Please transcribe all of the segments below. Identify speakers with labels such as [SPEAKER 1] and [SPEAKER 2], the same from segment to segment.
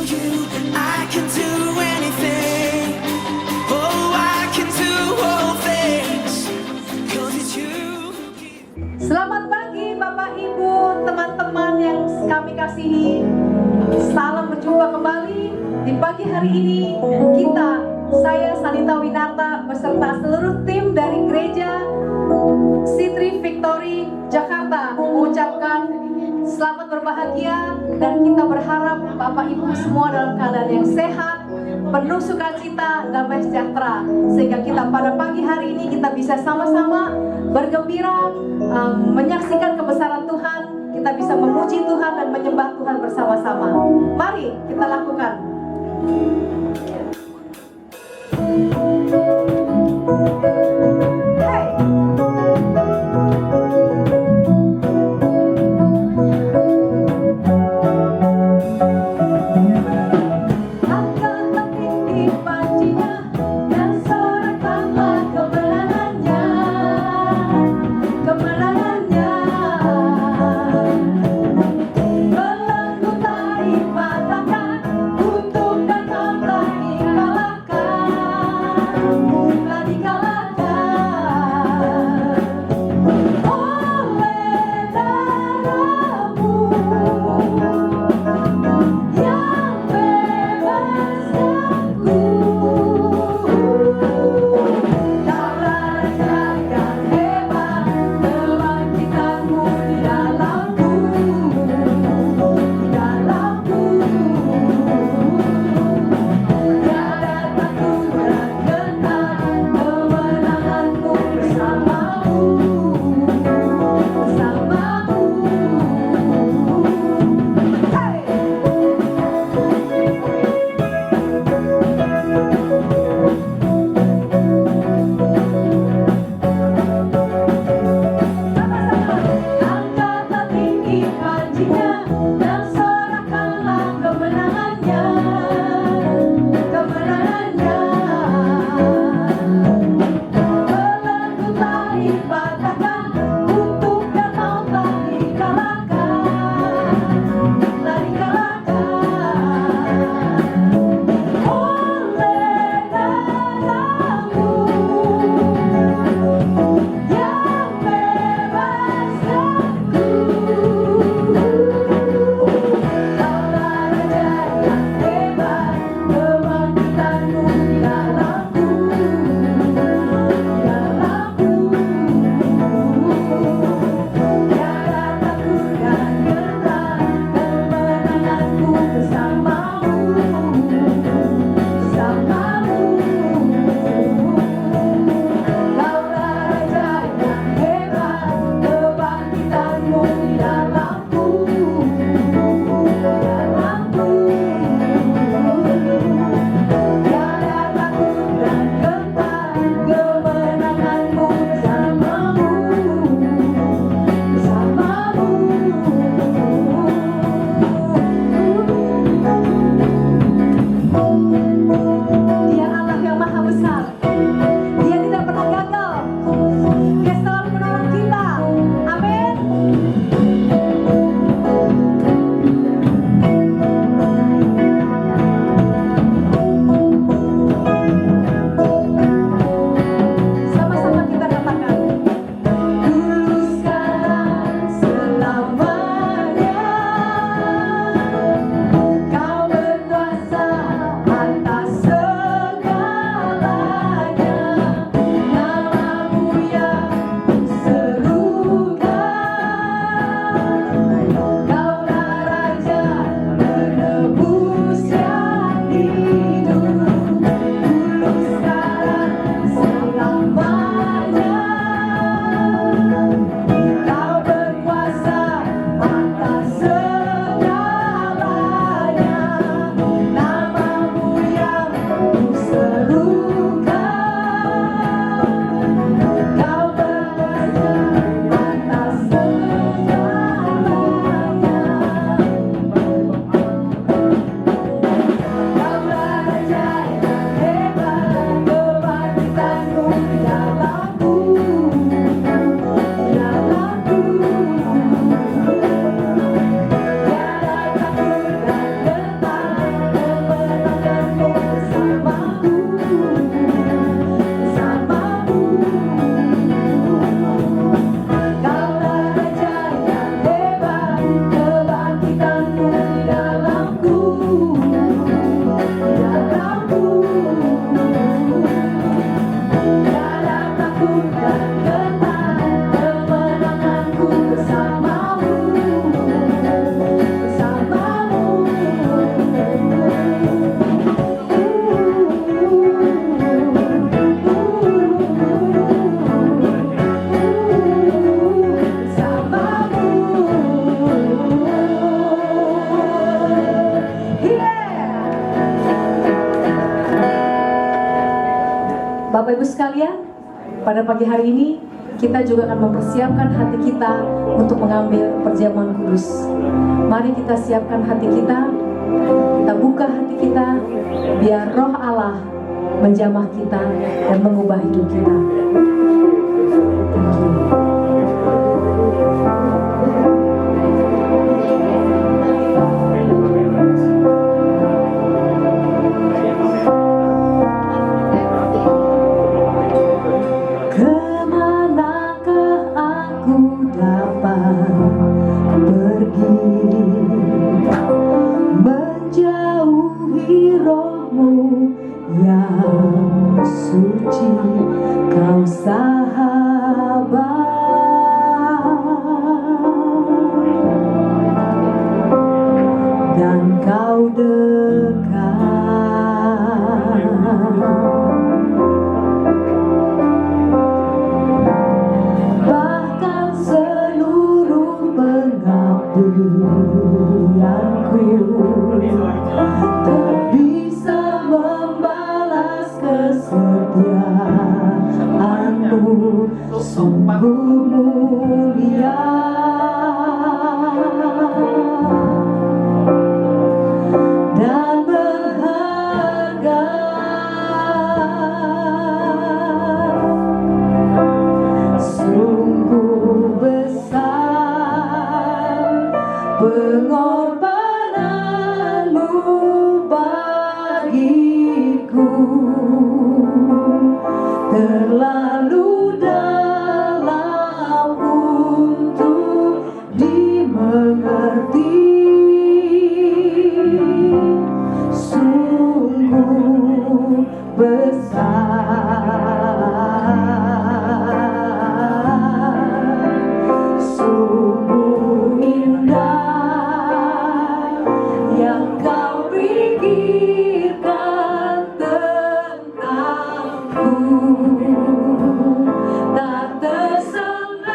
[SPEAKER 1] you, I can do anything. Oh, I can do all things, 'cause it's you who gives.
[SPEAKER 2] Selamat pagi Bapak Ibu, teman-teman yang kami kasihi. Salam berjumpa kembali di pagi hari ini. Saya Sanita Winarta beserta seluruh tim dari Gereja Citri Victory Jakarta mengucapkan selamat berbahagia, dan kita berharap Bapak Ibu semua dalam keadaan yang sehat, penuh sukacita, damai sejahtera, sehingga kita pada pagi hari ini kita bisa sama-sama bergembira, menyaksikan kebesaran Tuhan, kita bisa memuji Tuhan dan menyembah Tuhan bersama-sama. Mari kita lakukan. Hey. Angkatlah tinggi pancinya dan sorakanlah kemenangannya, kemenangannya. Belenggu tari patahkan untuk datang Bapak Ibu sekalian, pada pagi hari ini kita juga akan mempersiapkan hati kita untuk mengambil perjamuan kudus. Mari kita siapkan hati kita buka hati kita, biar roh Allah menjamah kita dan mengubah hidup kita. Thank you. Kemanakah aku dapat pergi, menjauhi rohmu yang suci, kau sahabat, dan kau dekat. Bahkan seluruh pengabdianku tak bisa membalas kesetiaanmu, sungguh mulia dan berharga. Sungguh besar pengorbananmu bagiku, terlalu dalam untuk dimengerti. Sungguh besar, sungguh indah yang kau pikirkan tentangku, tak terselami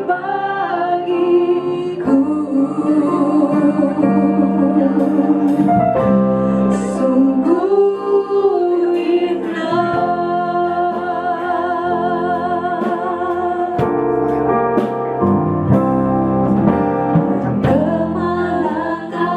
[SPEAKER 2] bagiku. Sungguh indah. Kemanakah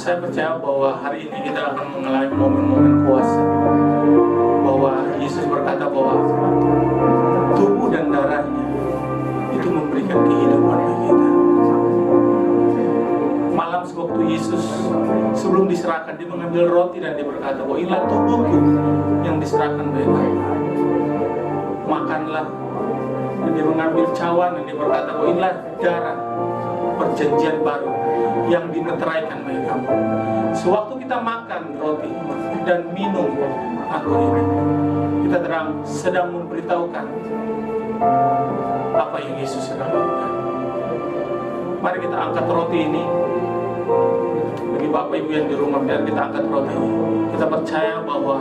[SPEAKER 3] Saya percaya bahwa hari ini kita akan mengalami momen-momen kuasa. Bahwa Yesus berkata bahwa tubuh dan darahnya itu memberikan kehidupan bagi kita. Malam sewaktu Yesus sebelum diserahkan, dia mengambil roti dan dia berkata bahwa inilah tubuhku yang diserahkan bagi kamu. Makanlah. Dan dia mengambil cawan dan dia berkata bahwa inilah darah perjanjian baru yang dimeteraikan bagi kamu. Sewaktu kita makan roti dan minum anggur ini, kita sedang memberitahukan apa yang Yesus sedang lakukan. Mari kita angkat roti ini. Bagi Bapak Ibu yang di rumah, biar kita angkat roti ini. Kita percaya bahwa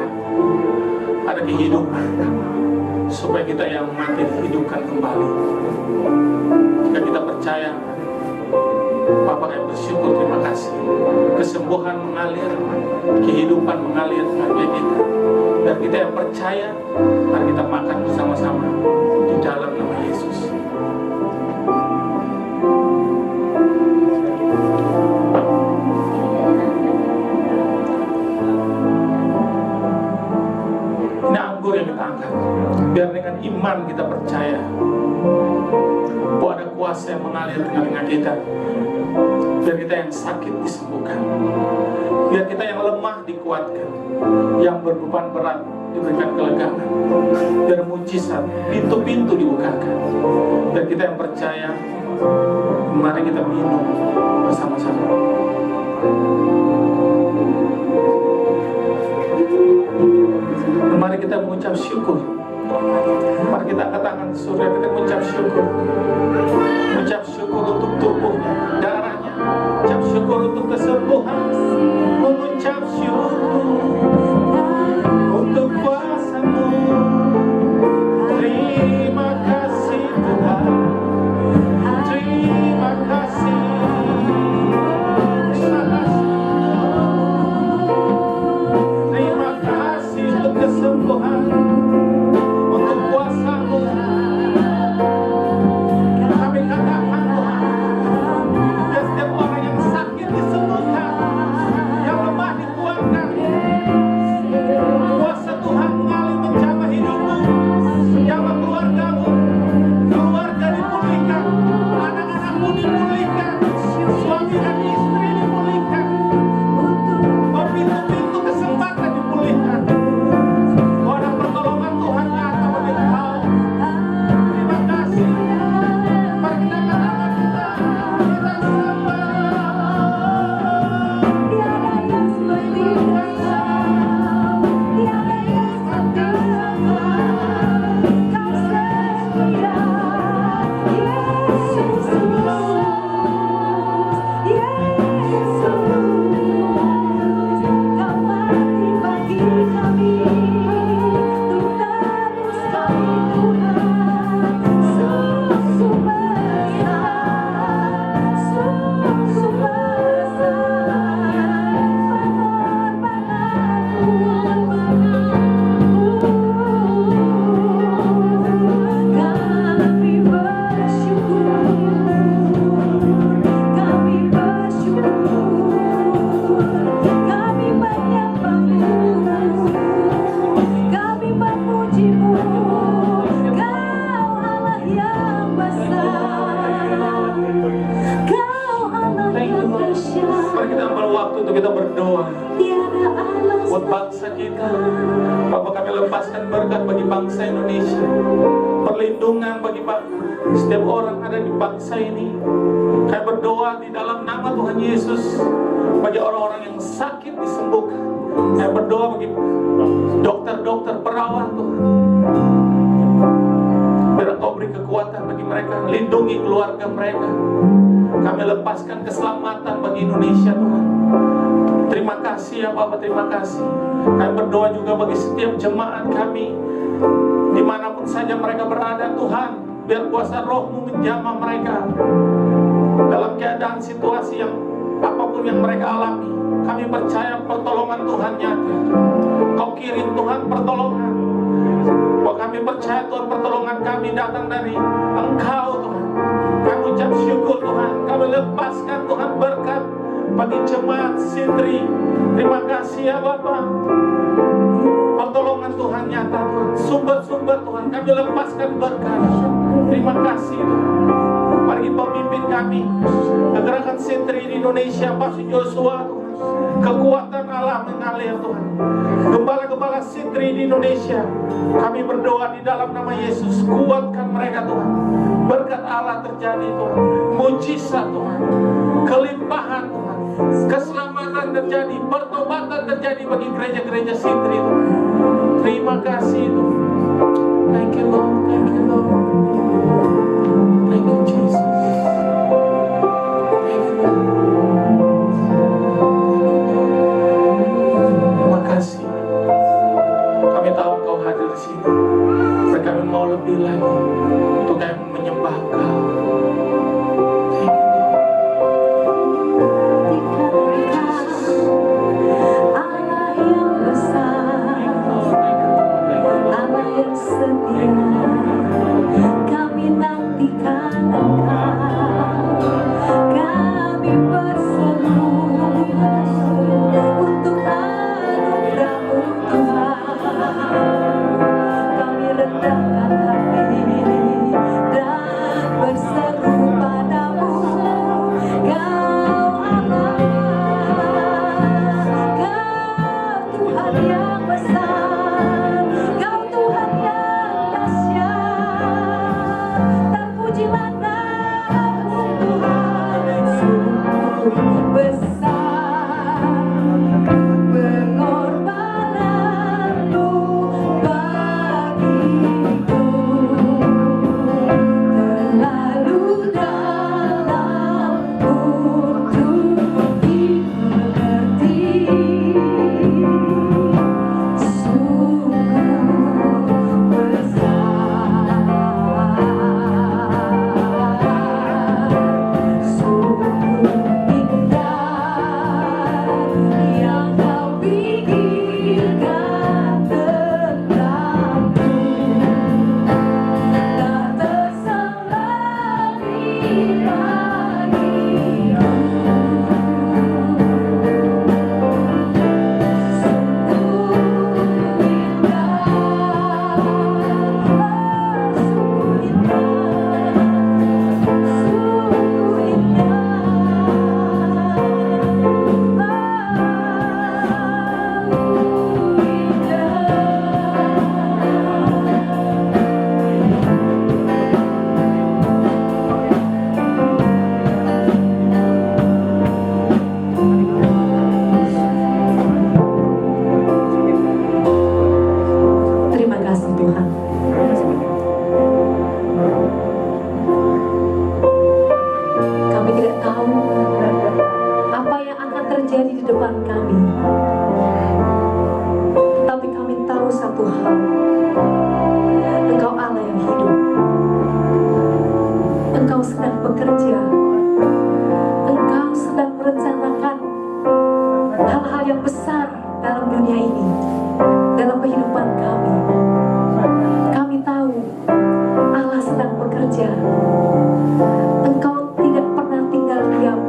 [SPEAKER 3] ada kehidupan, supaya kita yang mati dihidupkan kembali. Jika kita percaya, Bapak yang bersyukur, terima kasih. Kesembuhan mengalir, kehidupan mengalir bagi kita. Dan kita yang percaya, mari kita makan bersama-sama di dalam nama Yesus. Ini anggur yang kita angkat. Biar dengan iman kita percaya bahwa ada kuasa yang mengalir di tengah-tengah kita. Biar kita yang sakit disembuhkan. Biar kita yang lemah dikuatkan. Yang berbeban berat diberikan kelegaan. Biar mujizat, pintu-pintu dibukakan. Dan kita yang percaya, mari kita minum bersama-sama. Mari kita mengucap syukur. Mari kita angkat tangan surga, kita mengucap syukur. Mengucap syukur untuk tubuhnya, darahnya. Mengucap syukur untuk kesembuhan. Mengucap syukur untuk kuasa-Mu. Terima kasih Tuhan. Terima kasih. Terima kasih untuk kesembuhan. Untuk kuasa-Mu. Kami katakan Tuhan, biar setiap orang yang sakit disembuhkan, yang lemah dikuatkan. Kuasa Tuhan mengalir menjamah hidupmu, menjamah keluargamu. Keluarga dipulihkan, anak-anakmu dipulihkan, suami dan istri dipulihkan. Oh, pintu-pintu kesempatan dipulihkan. Oh, ada pertolongan Tuhan nyata bagi engkau. Terima kasih. Mari kita katakan kita sembah.
[SPEAKER 2] Tiada yang seperti Engkau, tiada yang seperti Engkau. Kau setia, Yesus. Yesus, Kau mati bagi kami, untuk tebus kami Tuhan. Sungguh besar, sungguh besar pengorbananmu. Kami bersyukur, kami menyembah-Mu, kami memuji-Mu. Kau Allah yang besar, Kau Allah yang dahsyat.
[SPEAKER 3] Mari kita ambil waktu untuk kita berdoa
[SPEAKER 2] Tiada Allah
[SPEAKER 3] buat bangsa kita. Bapak, kami lepaskan berkat bagi bangsa Indonesia, perlindungan bagi setiap orang ada di bangsa ini. Kami berdoa di dalam nama Tuhan Yesus, bagi orang-orang yang sakit disembuhkan. Kami berdoa bagi dokter-dokter, perawat Tuhan. Biar Engkau beri kekuatan bagi mereka, lindungi keluarga mereka. Kami lepaskan keselamatan bagi Indonesia Tuhan. Terima kasih ya Bapak, terima kasih. Kami berdoa juga bagi setiap jemaat kami, dimanapun saja mereka berada Tuhan. Biar kuasa Roh-Mu menjamah mereka dalam keadaan situasi yang apapun yang mereka alami. Kami percaya pertolongan Tuhan nyata. Kau kirim Tuhan pertolongan. Bahwa kami percaya Tuhan, pertolongan kami datang dari Engkau Tuhan. Kami ucap syukur Tuhan. Kami lepaskan Tuhan berkat bagi jemaat Sintri. Terima kasih ya Bapa. Pertolongan Tuhan nyata Tuhan. Sumber-sumber Tuhan kami lepaskan berkat. Terima kasih Tuhan. Mari pemimpin kami kegerakan Sintri di Indonesia, Pastor Joshua Tuhan. Kekuatan Allah mengalir Tuhan. Gembala-gembala Sintri di Indonesia, kami berdoa di dalam nama Yesus, kuatkan mereka Tuhan. Berkat Allah terjadi Tuhan. Mujizat Tuhan. Kelimpahan Tuhan. Keselamatan terjadi, pertobatan terjadi bagi gereja-gereja Sintri Tuhan. Terima kasih Tuhan. Thank you Lord, thank you Lord. Thank you Jesus. Thank you Lord. Terima kasih. Kami tahu Engkau hadir di sini. Dan kami mau lebih lagi untuk kami menyembah Engkau.
[SPEAKER 2] Kami nantikan Engkau, kami berseru untuk anugerah-Mu Tuhan. Kami rendahkan hati dan berseru padamu, Kau Allah, Kau Tuhan yang besar, Kau Tuhan yang dahsyat. Terpujilah nama-Mu Tuhan, sungguh besar pengorbanan-Mu bagiku, terlalu dalam untuk dimengerti. Sungguh besar, sungguh indah yang Kau pikirkan tentangku, tak terselami bagiku. Terima kasih Tuhan. Kami tidak tahu apa yang akan terjadi di depan kami, tapi kami tahu satu hal, Engkau Allah yang hidup. Engkau sedang bekerja, Engkau sedang merencanakan hal-hal yang besar dalam dunia ini, dalam kehidupan kami. Kami tahu Allah sedang bekerja. Engkau tidak pernah tinggal diam.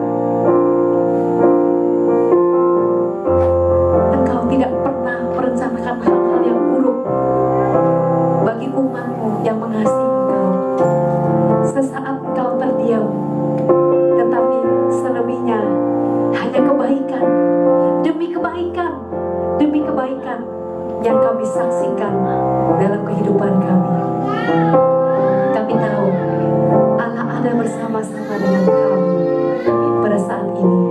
[SPEAKER 2] Engkau tidak pernah merencanakan hal-hal yang buruk bagi umat-Mu yang mengasihi Engkau. Sesaat Engkau terdiam, tetapi selebihnya hanya kebaikan demi kebaikan demi kebaikan yang kami saksikan dalam kehidupan kami. Kami tahu Allah ada bersama-sama dengan kami pada saat ini.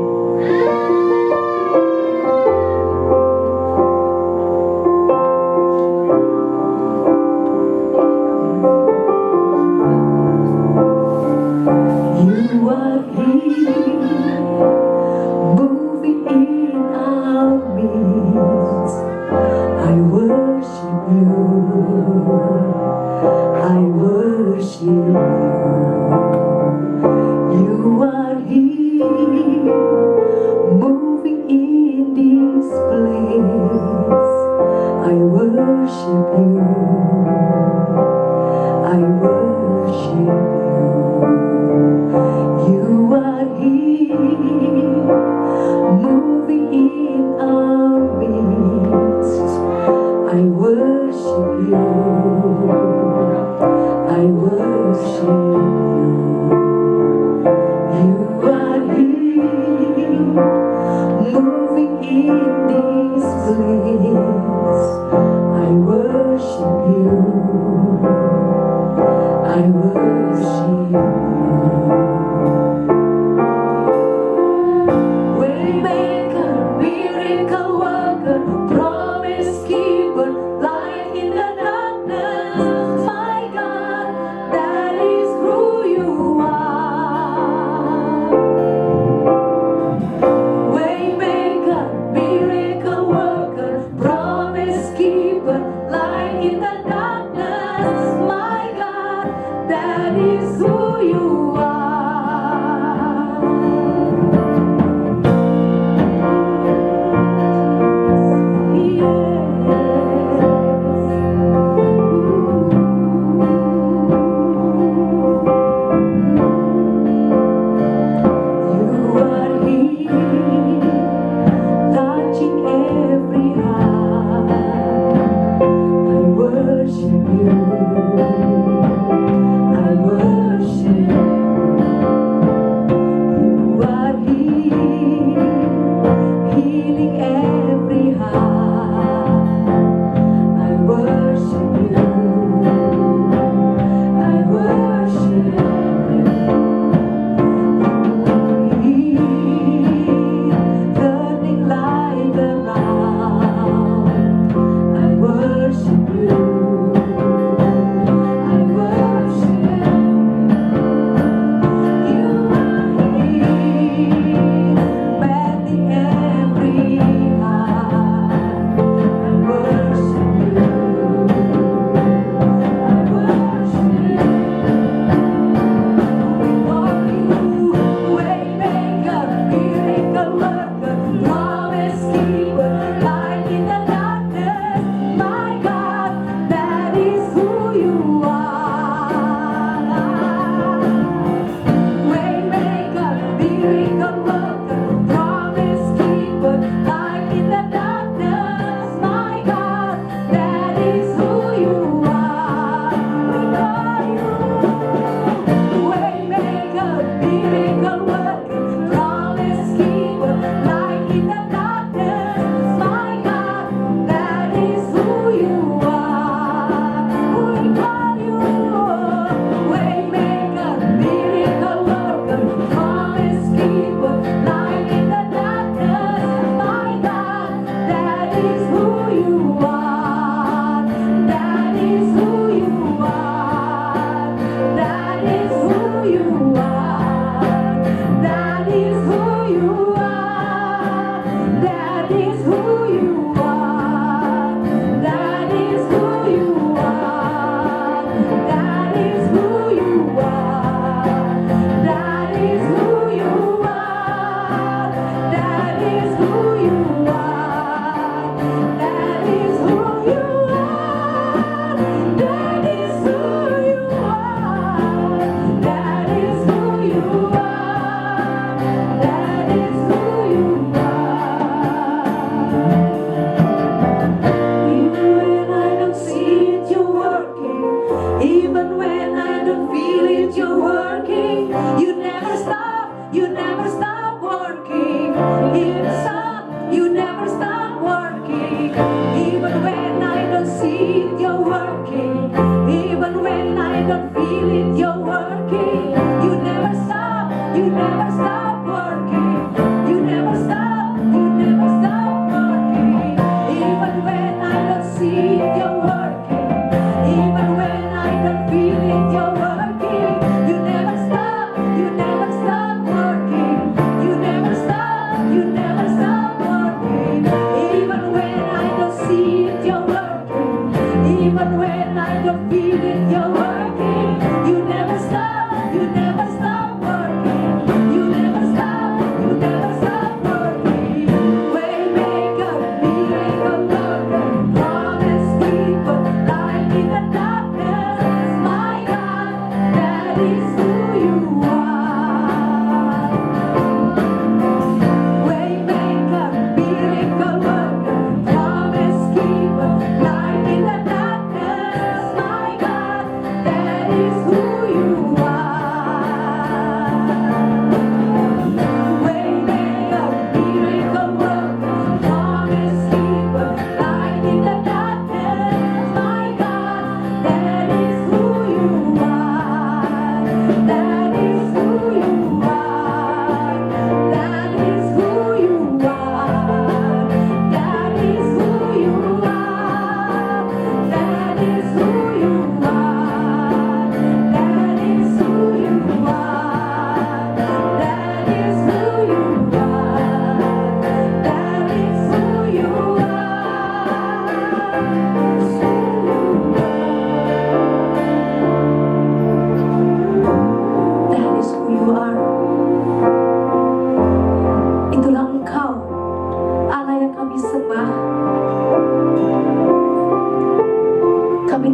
[SPEAKER 2] You are here, moving in our midst. I worship You, I worship You. You are here, moving in this place. I worship You, I worship You. You are here, moving in this place. I worship you. I worship you. Waymaker, miracle worker, promise keeper, light in the darkness. My God, that is who you are. Waymaker, miracle worker, promise keeper, light in the darkness. My God, that is who you are. You are here, touching every heart. I worship you. I worship you. You are here, healing every heart. I worship you. I worship you. Turning life around. I worship you. I worship you. You are here, mending every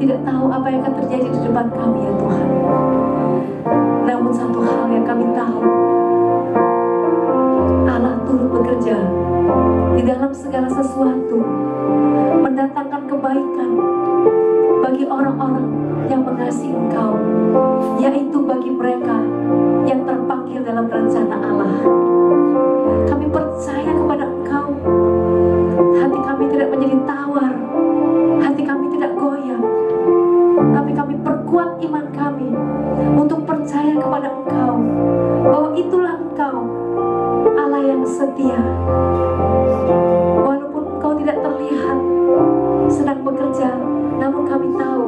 [SPEAKER 2] tidak tahu apa yang akan terjadi di depan kami ya Tuhan. Namun satu hal yang kami tahu, Allah turut bekerja di dalam segala sesuatu, mendatangkan kebaikan bagi orang-orang yang mengasihi Engkau, yaitu bagi mereka yang terpanggil dalam rencana Allah. Kami percaya kepada Engkau. Hati kami tidak menjadi tawar, hati kami tidak goyah, tapi kami perkuat iman kami untuk percaya kepada Engkau, bahwa itulah Engkau, Allah yang setia. Walaupun Engkau tidak terlihat sedang bekerja, namun kami tahu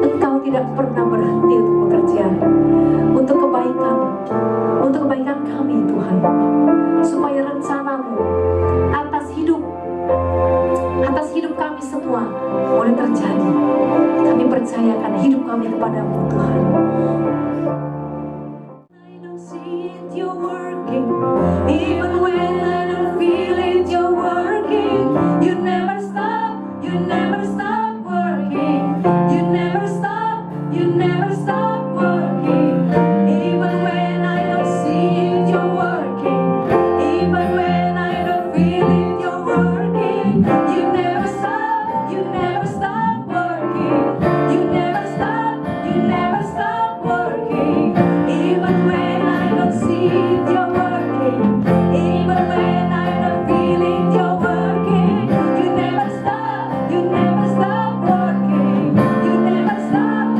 [SPEAKER 2] Engkau tidak pernah berhenti untuk bekerja untuk kebaikan kami Tuhan, supaya rencana-Mu atas hidup kami semua boleh terjadi. Kami percayakan hidup kami kepadamu Tuhan. I don't see it, you're working. Even when I don't feel it, you're working. You never stop working. You never stop working. Even when I don't see it, you're working. Even when I don't feel it, you're working. You never stop working. You never stop working. Even when I don't see it, you're working. Even when I don't feel it, you're working. You never stop working. You never stop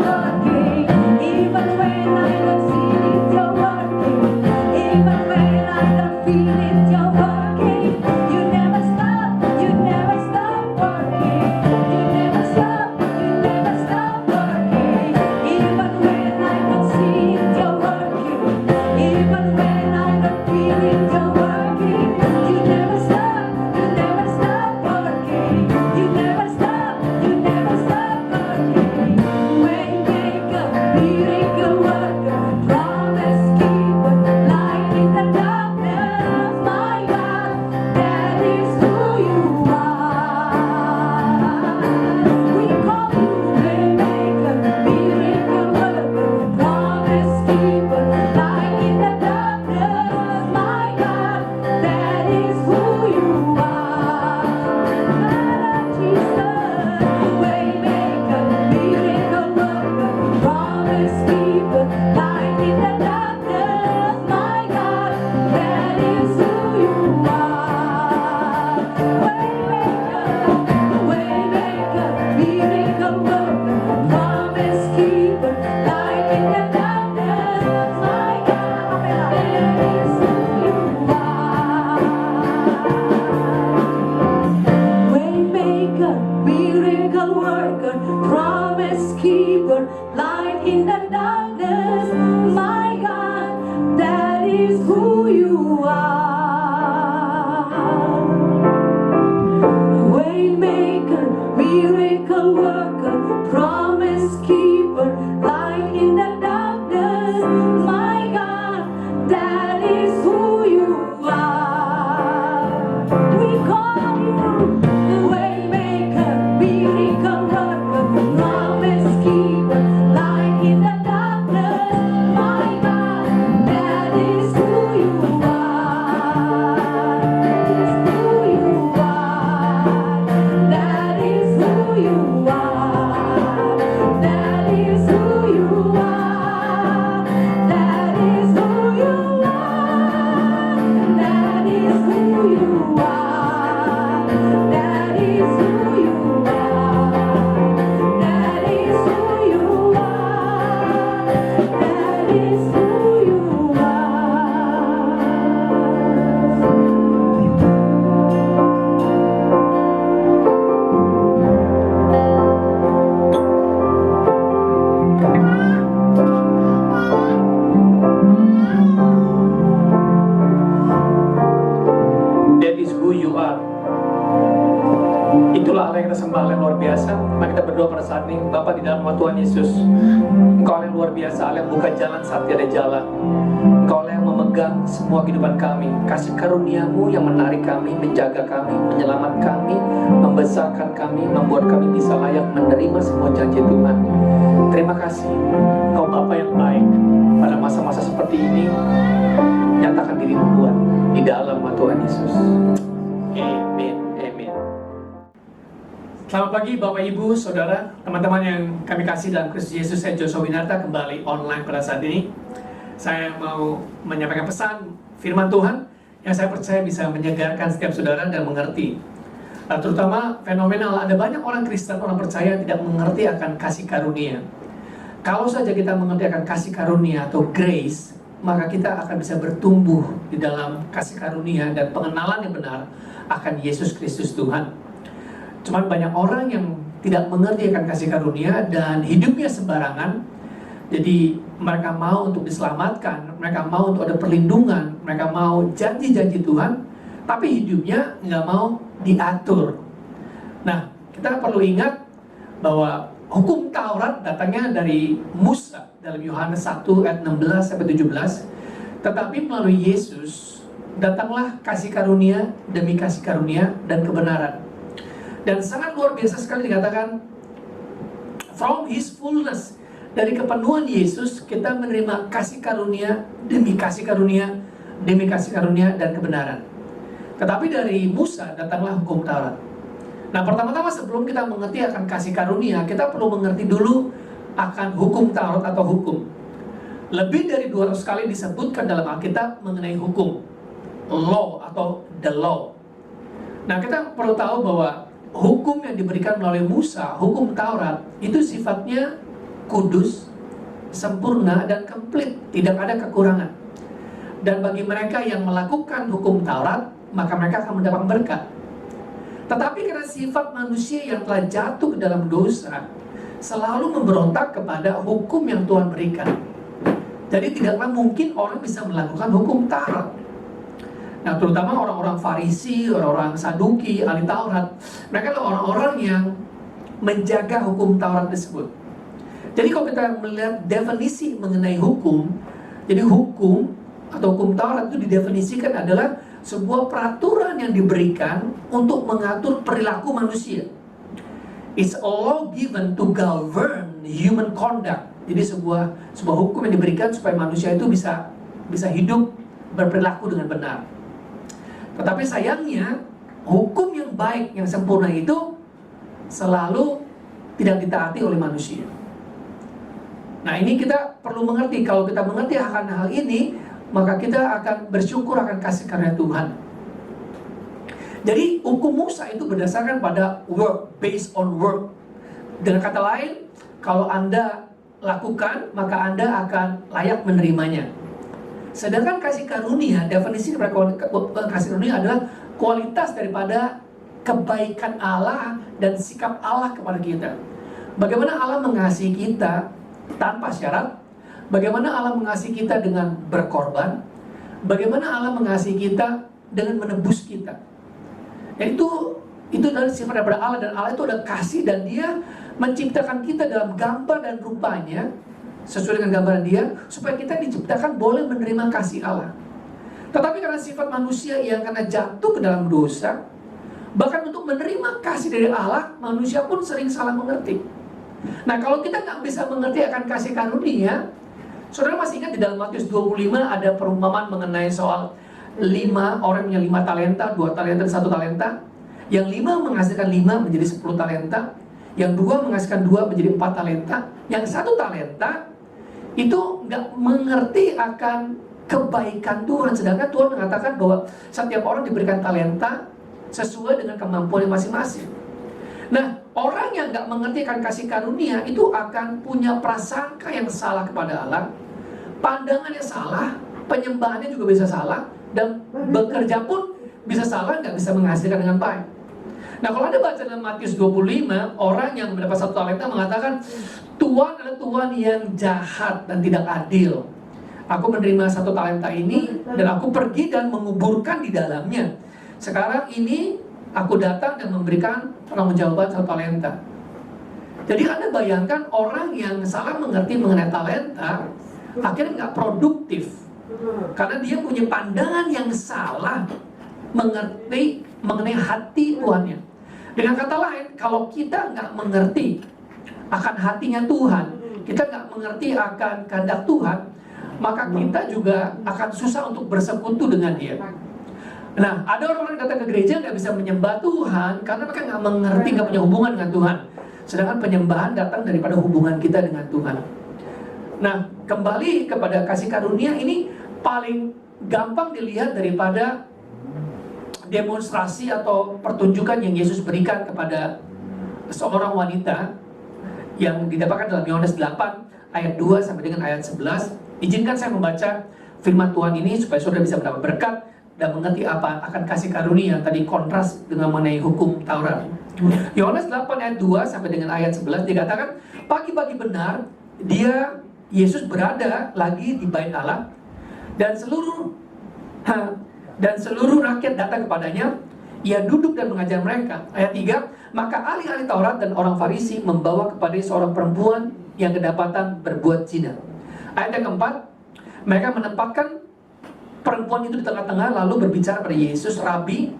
[SPEAKER 2] working. Even when I don't see it, you're working. Even when I don't feel it, you're working. You never stop working. You never stop working. Even when I don't see it, you're working. Even when I don't feel it, you're working. You never stop working. You never stop working. Waymaker, miracle worker, promise keeper, light in the darkness, my God, that is who you are. We call you waymaker, miracle worker, promise keeper, light in the darkness, my God, that is who you are. Jesus, waymaker, miracle worker, promise keeper, light in the darkness, my God, that is who you are. Waymaker, miracle worker, promise keeper, light in the darkness, my God, that is who you are. Waymaker, miracle worker, promise keeper, light in the darkness, my God, that is who you are. Waymaker, miracle worker, promise keeper, light in the darkness, my God, that is who you are. We call you waymaker, miracle worker, promise keeper, light in the darkness, my God, that is who you are. That is who you are. That is who you are. That is who you are. That is who you are. That is who you are. That is who you are. That is who you
[SPEAKER 3] That is who you are. Itulah Allah yang kita sembah, Allah yang luar biasa. Mari kita berdoa pada saat ini. Bapa, di dalam nama Tuhan Yesus, Engkau Allah yang luar biasa, Allah yang buka jalan saat tiada jalan. Engkau Allah yang
[SPEAKER 4] memegang semua kehidupan kami. Kasih karunia-Mu yang menarik kami, menjaga kami, menyelamatkan kami, membesarkan kami, membuat kami bisa layak menerima semua janji Tuhan. Terima kasih, Kau Bapa yang baik. Pada masa-masa seperti ini, nyatakan diri-Mu Tuhan di dalam nama Tuhan Yesus. Amin. Amin.
[SPEAKER 5] Selamat pagi Bapak Ibu, Saudara, teman-teman yang kami kasih dalam Kristus Yesus. Saya Joshua Winarta kembali online pada saat ini. Saya mau menyampaikan pesan firman Tuhan yang saya percaya bisa menyegarkan setiap saudara dan mengerti. Terutama fenomenal, ada banyak orang Kristen, orang percaya tidak mengerti akan kasih karunia. Kalau saja kita mengerti akan kasih karunia atau grace, maka kita akan bisa bertumbuh di dalam kasih karunia dan pengenalan yang benar akan Yesus Kristus Tuhan. Cuman banyak orang yang tidak mengerti akan kasih karunia dan hidupnya sembarangan. Jadi mereka mau untuk diselamatkan, mereka mau untuk ada perlindungan, mereka mau janji-janji Tuhan, tapi hidupnya nggak mau diatur. Nah, kita perlu ingat bahwa hukum Taurat datangnya dari Musa dalam Yohanes 1 ayat 16-17. Tetapi melalui Yesus datanglah kasih karunia demi kasih karunia dan kebenaran. Dan sangat luar biasa sekali dikatakan, from His fullness, dari kepenuhan Yesus kita menerima kasih karunia demi kasih karunia demi kasih karunia dan kebenaran. Tetapi dari Musa datanglah hukum Taurat. Nah, pertama-tama sebelum kita mengerti akan kasih karunia, kita perlu mengerti dulu akan hukum Taurat atau hukum. Lebih dari 200 kali disebutkan dalam Alkitab mengenai hukum, law atau the law. Nah, kita perlu tahu bahwa hukum yang diberikan melalui Musa, hukum Taurat, itu sifatnya kudus, sempurna, dan komplit, tidak ada kekurangan. Dan bagi mereka yang melakukan hukum Taurat, maka mereka akan mendapat berkat. Tetapi karena sifat manusia yang telah jatuh ke dalam dosa, selalu memberontak kepada hukum yang Tuhan berikan. Jadi tidaklah mungkin orang bisa melakukan hukum Taurat. Nah, terutama orang-orang Farisi, orang-orang Saduki, ahli Taurat, mereka adalah orang-orang yang menjaga hukum Taurat tersebut. Jadi kalau kita melihat definisi mengenai hukum, jadi hukum atau hukum Taurat itu didefinisikan adalah sebuah peraturan yang diberikan untuk mengatur perilaku manusia. It's a law given to govern human conduct. Jadi sebuah hukum yang diberikan supaya manusia itu bisa hidup berperilaku dengan benar. Tetapi sayangnya hukum yang baik, yang sempurna itu selalu tidak ditaati oleh manusia. Nah, ini kita perlu mengerti. Kalau kita mengerti akan hal ini, maka kita akan bersyukur akan kasih karunia Tuhan. Jadi hukum Musa itu berdasarkan pada work, based on work. Dengan kata lain, kalau Anda lakukan, maka Anda akan layak menerimanya. Sedangkan kasih karunia, definisi kasih karunia adalah kualitas daripada kebaikan Allah dan sikap Allah kepada kita. Bagaimana Allah mengasihi kita tanpa syarat, bagaimana Allah mengasihi kita dengan berkorban, bagaimana Allah mengasihi kita dengan menebus kita. Ya, itu adalah sifat daripada Allah, dan Allah itu adalah kasih, dan Dia menciptakan kita dalam gambar dan rupanya sesuai dengan gambaran Dia, supaya kita diciptakan boleh menerima kasih Allah. Tetapi karena sifat manusia yang karena jatuh ke dalam dosa, bahkan untuk menerima kasih dari Allah, manusia pun sering salah mengerti. Nah, kalau kita nggak bisa mengerti akan kasih karunia, saudara masih ingat di dalam Matius 25 ada perumpamaan mengenai soal 5 orang yang punya 5 talenta, 2 talenta, 1 talenta. Yang 5 menghasilkan 5 menjadi 10 talenta, yang 2 menghasilkan 2 menjadi 4 talenta, yang 1 talenta itu nggak mengerti akan kebaikan Tuhan. Sedangkan Tuhan mengatakan bahwa setiap orang diberikan talenta sesuai dengan kemampuan masing-masing. Nah, orang yang nggak mengerti akan kasih karunia itu akan punya prasangka yang salah kepada Allah, pandangannya salah, penyembahannya juga bisa salah, dan bekerja pun bisa salah, nggak bisa menghasilkan dengan baik. Nah, kalau Anda baca dalam Matius 25, orang yang mendapat 1 talenta mengatakan, Tuhan adalah Tuhan yang jahat dan tidak adil. Aku menerima 1 talenta ini dan aku pergi dan menguburkan di dalamnya. Sekarang ini aku datang dan memberikan pertanggungjawaban 1 talenta. Jadi Anda bayangkan orang yang salah mengerti mengenai talenta, akhirnya nggak produktif. Karena dia punya pandangan yang salah mengerti mengenai hati Tuhannya. Dengan kata lain, kalau kita nggak mengerti akan hatinya Tuhan, kita nggak mengerti akan kehendak Tuhan, maka kita juga akan susah untuk bersekutu dengan Dia. Nah, ada orang-orang yang datang ke gereja nggak bisa menyembah Tuhan karena mereka nggak mengerti, nggak punya hubungan dengan Tuhan. Sedangkan penyembahan datang daripada hubungan kita dengan Tuhan. Nah, kembali kepada kasih karunia ini paling gampang dilihat daripada demonstrasi atau pertunjukan yang Yesus berikan kepada seorang wanita yang didapatkan dalam Yohanes 8 ayat 2 sampai dengan ayat 11. Izinkan saya membaca firman Tuhan ini supaya saudara bisa mendapat berkat dan mengerti apa akan kasih karunia. Tadi kontras dengan mengenai hukum Taurat. Yohanes 8 ayat 2 sampai dengan ayat 11 dikatakan, pagi-pagi benar Yesus berada lagi di bait Allah dan seluruh rakyat datang kepadanya. Ia duduk dan mengajar mereka. Ayat 3, maka ahli-ahli Taurat dan orang Farisi membawa kepada seorang perempuan yang kedapatan berbuat zina. Ayat yang keempat, mereka menempatkan perempuan itu di tengah-tengah lalu berbicara pada Yesus, Rabi,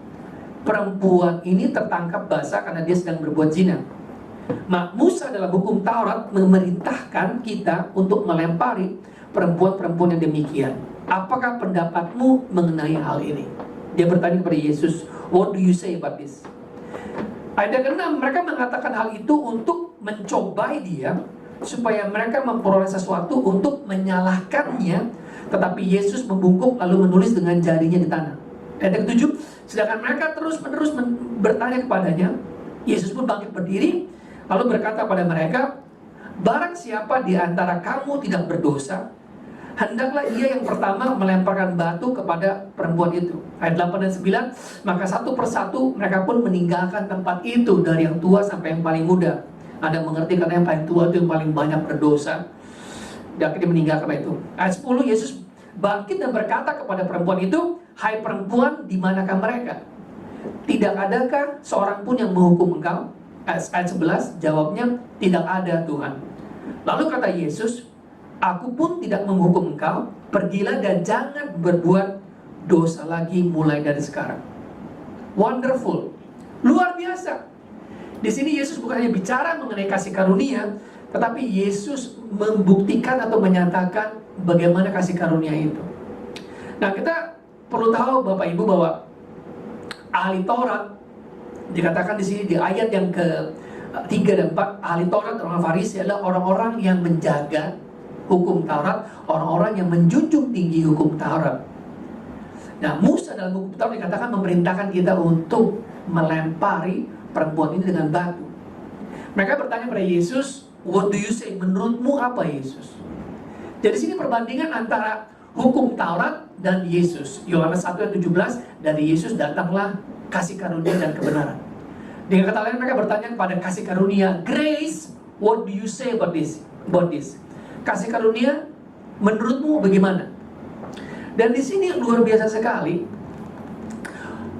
[SPEAKER 5] perempuan ini tertangkap basah karena dia sedang berbuat zina. Nah, Musa dalam hukum Taurat memerintahkan kita untuk melempari perempuan-perempuan yang demikian. Apakah pendapatmu mengenai hal ini? Dia bertanya kepada Yesus, what do you say about this? Ayat yang ke-6, mereka mengatakan hal itu untuk mencobai dia supaya mereka memperoleh sesuatu untuk menyalahkannya. Tetapi Yesus membungkuk lalu menulis dengan jarinya di tanah. Ayat yang ke-7, sedangkan mereka terus-menerus bertanya kepadanya, Yesus pun bangkit berdiri lalu berkata pada mereka, barang siapa di antara kamu tidak berdosa, hendaklah ia yang pertama melemparkan batu kepada perempuan itu. Ayat 8 dan 9, maka satu persatu mereka pun meninggalkan tempat itu, dari yang tua sampai yang paling muda. Anda mengerti karena yang paling tua itu yang paling banyak berdosa, dan akhirnya meninggalkan itu. Ayat 10, Yesus bangkit dan berkata kepada perempuan itu, hai perempuan, di manakah mereka? Tidak adakah seorang pun yang menghukum engkau? Ayat 11, jawabnya, tidak ada Tuhan. Lalu kata Yesus, aku pun tidak menghukum engkau, pergilah dan jangan berbuat dosa lagi mulai dari sekarang. Wonderful, luar biasa. Di sini Yesus bukan hanya bicara mengenai kasih karunia, tetapi Yesus membuktikan atau menyatakan bagaimana kasih karunia itu. Nah, kita perlu tahu Bapak Ibu bahwa ahli Taurat dikatakan di sini di ayat yang ke-3 dan 4, ahli Taurat dan orang Farisi adalah orang-orang yang menjaga hukum Taurat, orang-orang yang menjunjung tinggi hukum Taurat. Nah, Musa dalam hukum Taurat dikatakan memerintahkan kita untuk melempari perempuan ini dengan batu. Mereka bertanya pada Yesus, what do you say? Menurutmu apa Yesus? Jadi sini perbandingan antara hukum Taurat dan Yesus. Yohanes 1 ayat 17, dari Yesus datanglah kasih karunia dan kebenaran. Dengan kata lain mereka bertanya kepada kasih karunia, grace, what do you say about this? Kasih karunia menurutmu bagaimana? Dan di sini luar biasa sekali,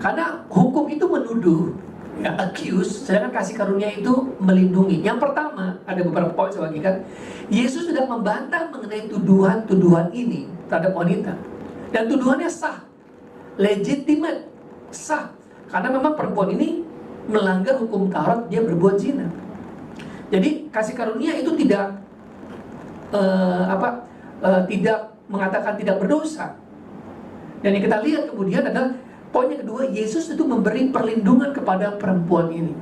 [SPEAKER 5] karena hukum itu menuduh, ya, accuse, sedangkan kasih karunia itu melindungi. Yang pertama, ada beberapa poin saya bagikan. Yesus sudah membantah mengenai tuduhan-tuduhan ini terhadap wanita, dan tuduhannya sah, legitimate, sah, karena memang perempuan ini melanggar hukum Taurat, dia berbuat zina. Jadi kasih karunia itu tidak tidak mengatakan tidak berdosa. Dan yang kita lihat kemudian adalah poin yang kedua, Yesus itu memberi perlindungan kepada perempuan ini.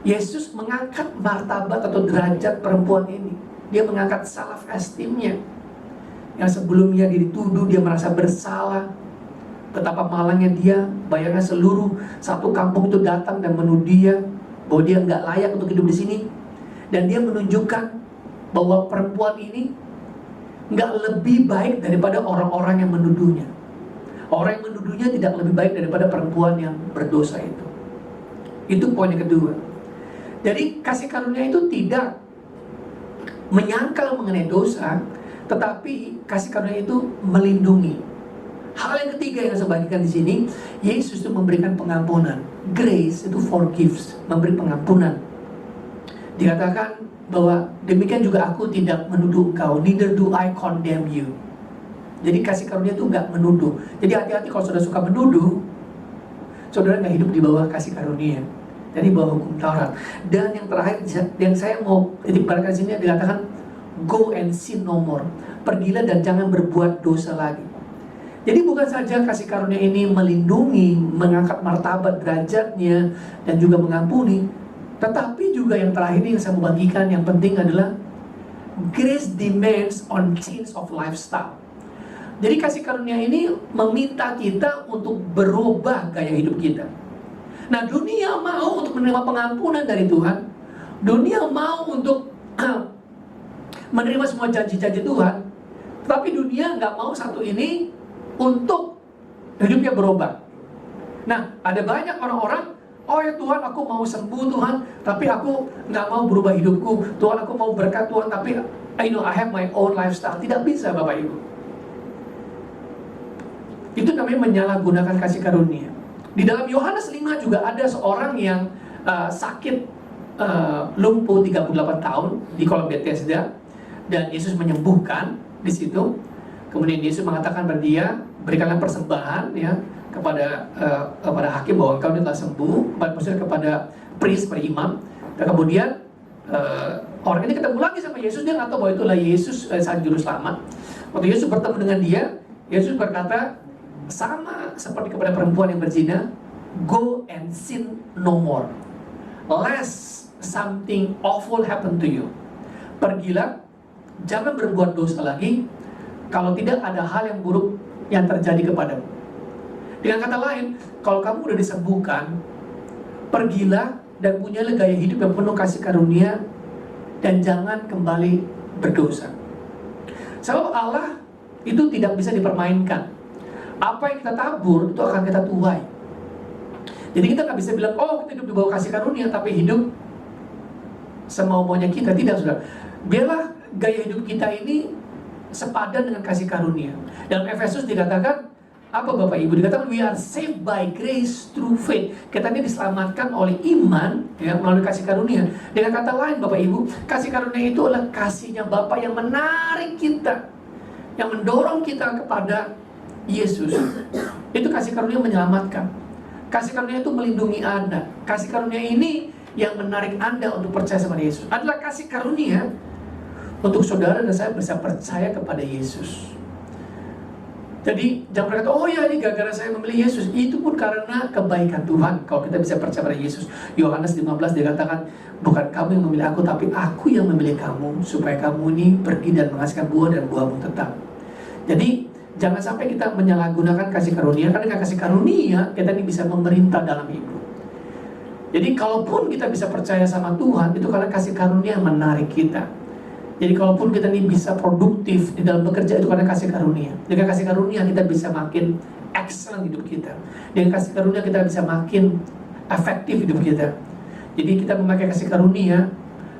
[SPEAKER 5] Yesus mengangkat martabat atau derajat perempuan ini. Dia mengangkat self esteemnya. Yang sebelumnya dia dituduh, dia merasa bersalah. Betapa malangnya dia, bayangkan seluruh satu kampung itu datang dan menuduh dia bahwa dia nggak layak untuk hidup di sini. Dan dia menunjukkan bahwa perempuan ini nggak lebih baik daripada orang-orang yang menuduhnya. Orang yang menuduhnya tidak lebih baik daripada perempuan yang berdosa itu. Itu poin yang kedua. Jadi kasih karunia itu tidak menyangkal mengenai dosa, tetapi kasih karunia itu melindungi. Hal yang ketiga yang saya bagikan di sini, Yesus itu memberikan pengampunan. Grace itu forgives, memberi pengampunan. Dikatakan bahwa demikian juga aku tidak menuduh engkau, neither do I condemn you. Jadi kasih karunia itu nggak menuduh. Jadi hati-hati kalau saudara suka menuduh, saudara nggak hidup di bawah kasih karunia, dari bawah hukum Taurat. Dan yang terakhir yang saya mau titik beratkan di sini dikatakan go and sin no more. Pergilah dan jangan berbuat dosa lagi. Jadi bukan saja kasih karunia ini melindungi, mengangkat martabat derajatnya dan juga mengampuni, tetapi juga yang terakhir yang saya mau bagikan yang penting adalah grace demands on change of lifestyle. Jadi kasih karunia ini meminta kita untuk berubah gaya hidup kita. Nah, dunia mau untuk menerima pengampunan dari Tuhan. Dunia mau untuk menerima semua janji-janji Tuhan. Tapi dunia nggak mau satu ini untuk hidupnya berubah. Nah, ada banyak orang-orang, oh ya Tuhan, aku mau sembuh Tuhan, tapi aku nggak mau berubah hidupku. Tuhan, aku mau berkat Tuhan, tapi I have my own lifestyle. Tidak bisa, Bapak Ibu. Itu namanya menyalahgunakan kasih karunia. Di dalam Yohanes 5 juga ada seorang yang sakit lumpuh 38 tahun di kolam Bethesda, dan Yesus menyembuhkan di situ. Kemudian Yesus mengatakan kepada dia, berikanlah persembahan ya kepada hakim bahwa engkau telah sembuh, maksudnya kepada priest, pada imam. Dan kemudian orang ini ketemu lagi sama Yesus, dia nggak tahu bahwa itulah Yesus sang juru selamat. Waktu Yesus bertemu dengan dia, Yesus berkata sama seperti kepada perempuan yang berzina, go and sin no more, lest something awful happen to you. Pergilah, jangan berbuat dosa lagi, kalau tidak ada hal yang buruk yang terjadi kepadamu. Dengan kata lain, kalau kamu udah disembuhkan, pergilah dan punyalah gaya hidup yang penuh kasih karunia, dan jangan kembali berdosa. Sebab Allah itu tidak bisa dipermainkan. Apa yang kita tabur itu akan kita tuai. Jadi kita nggak bisa bilang, oh kita hidup di bawah kasih karunia tapi hidup semau-maunya kita. Tidak, saudara. Biarlah gaya hidup kita ini sepadan dengan kasih karunia. Dalam Efesus dikatakan apa, Bapak Ibu? Dikatakan we are saved by grace through faith. Kita ini diselamatkan oleh iman ya, melalui kasih karunia. Dengan kata lain, Bapak Ibu, kasih karunia itu adalah kasihnya Bapa yang menarik kita, yang mendorong kita kepada Yesus. Itu kasih karunia menyelamatkan. Kasih karunia itu melindungi Anda. Kasih karunia ini yang menarik Anda untuk percaya sama Yesus. Adalah kasih karunia untuk saudara dan saya bisa percaya kepada Yesus. Jadi jangan berkata, oh ya ini gara-gara saya memilih Yesus. Itu pun karena kebaikan Tuhan. Kalau kita bisa percaya pada Yesus. Yohanes 15 dikatakan, bukan kamu yang memilih aku, tapi aku yang memilih kamu, supaya kamu ini pergi dan menghasilkan buah dan buahmu tetap. Jadi jangan sampai kita menyalahgunakan kasih karunia, karena dengan kasih karunia kita ini bisa memerintah dalam hidup. Jadi kalaupun kita bisa percaya sama Tuhan, itu karena kasih karunia yang menarik kita. Jadi kalaupun kita ini bisa produktif di dalam bekerja, itu karena kasih karunia. Dengan kasih karunia kita bisa makin excellent hidup kita. Dengan kasih karunia kita bisa makin efektif hidup kita. Jadi kita memakai kasih karunia,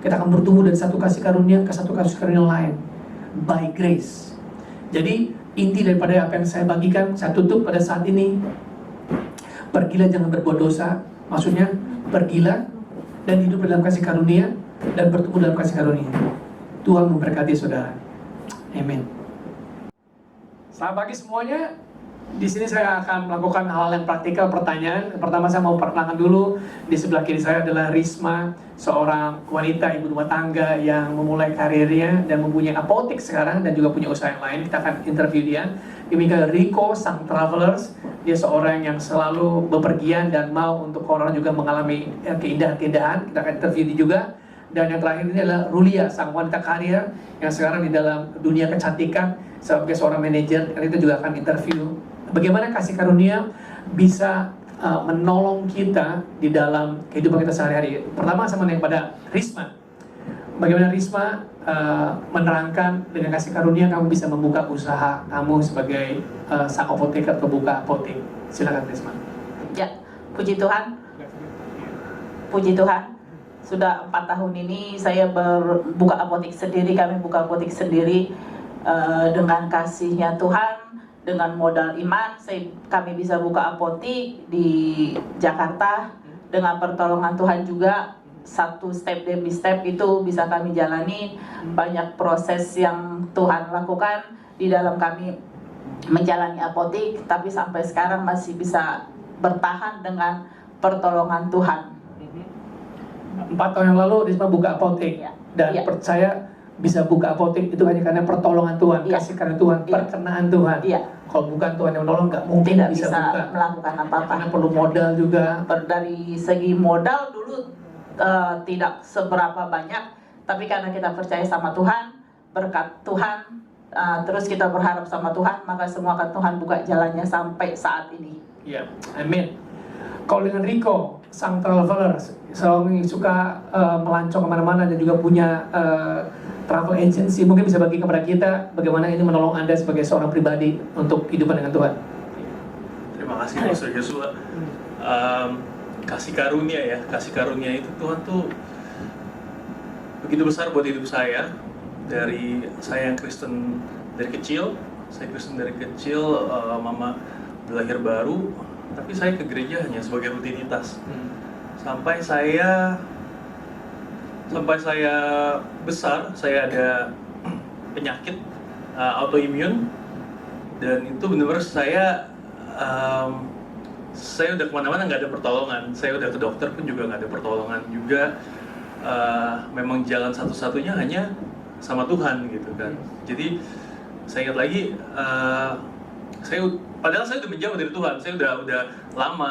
[SPEAKER 5] kita akan bertumbuh dari satu kasih karunia ke satu kasih karunia lain, by grace. Jadi inti daripada apa yang saya bagikan, saya tutup pada saat ini, pergilah jangan berbuat dosa. Maksudnya pergilah dan hidup dalam kasih karunia dan bertumbuh dalam kasih karunia. Tuhan memberkati saudara. Amin. Selamat pagi semuanya. Di sini saya akan melakukan hal yang praktikal, pertanyaan. Pertama saya mau perkenalkan dulu. Di sebelah kiri saya adalah Risma, seorang wanita ibu rumah tangga yang memulai karirnya dan mempunyai apotek sekarang dan juga punya usaha yang lain. Kita akan interview dia. Demikian Rico, sang travelers. Dia seorang yang selalu bepergian dan mau untuk orang juga mengalami keindahan-keindahan. Kita akan interview dia juga. Dan yang terakhir ini adalah Rulia, sang wanita karier yang sekarang di dalam dunia kecantikan sebagai seorang manajer. Kita juga akan interview bagaimana kasih karunia bisa menolong kita di dalam kehidupan kita sehari-hari. Pertama sama yang pada Risma. Bagaimana Risma menerangkan dengan kasih karunia kamu bisa membuka usaha kamu sebagai sang apoteker atau buka apotek. Silakan Risma.
[SPEAKER 6] Ya, puji Tuhan. Puji Tuhan. Sudah 4 tahun ini saya buka apotek sendiri, kami buka apotek sendiri dengan kasihnya Tuhan, dengan modal iman, kami bisa buka apotek di Jakarta. Dengan pertolongan Tuhan juga, satu step demi step itu bisa kami jalani. Banyak proses yang Tuhan lakukan di dalam kami menjalani apotik, tapi sampai sekarang masih bisa bertahan dengan pertolongan Tuhan.
[SPEAKER 5] 4 tahun yang lalu Risma buka apotek,
[SPEAKER 6] Iya.
[SPEAKER 5] dan
[SPEAKER 6] Iya.
[SPEAKER 5] percaya bisa buka apotek itu hanya karena pertolongan Tuhan,
[SPEAKER 6] Iya.
[SPEAKER 5] kasih karunia Tuhan,
[SPEAKER 6] Iya.
[SPEAKER 5] perkenaan Tuhan.
[SPEAKER 6] Iya.
[SPEAKER 5] Kalau bukan Tuhan yang menolong, nggak mungkin
[SPEAKER 6] Tidak
[SPEAKER 5] bisa
[SPEAKER 6] bisa
[SPEAKER 5] buka.
[SPEAKER 6] melakukan apa-apa.
[SPEAKER 5] Karena perlu modal juga.
[SPEAKER 6] Dari segi modal dulu tidak seberapa banyak, tapi karena kita percaya sama Tuhan, berkat Tuhan, terus kita berharap sama Tuhan, maka semua akan Tuhan buka jalannya sampai saat ini.
[SPEAKER 5] Ya, amin. Kalau dengan Rico, sang traveler, selalu suka melancong kemana-mana dan juga punya travel agency, mungkin bisa bagi kepada kita bagaimana ini menolong Anda sebagai seorang pribadi untuk kehidupan dengan Tuhan.
[SPEAKER 7] Terima kasih Pastor Joshua. Kasih karunia ya, kasih karunia itu Tuhan tuh begitu besar buat hidup saya. Dari saya yang Kristen dari kecil, mama lahir baru, tapi saya ke gereja hanya sebagai rutinitas. Sampai saya besar, saya ada penyakit autoimun, dan itu benar-benar saya udah kemana-mana nggak ada pertolongan. Saya udah ke dokter pun juga nggak ada pertolongan juga. Memang jalan satu-satunya hanya sama Tuhan gitu kan. Jadi saya ingat lagi, padahal saya udah menjauh dari Tuhan. Saya udah lama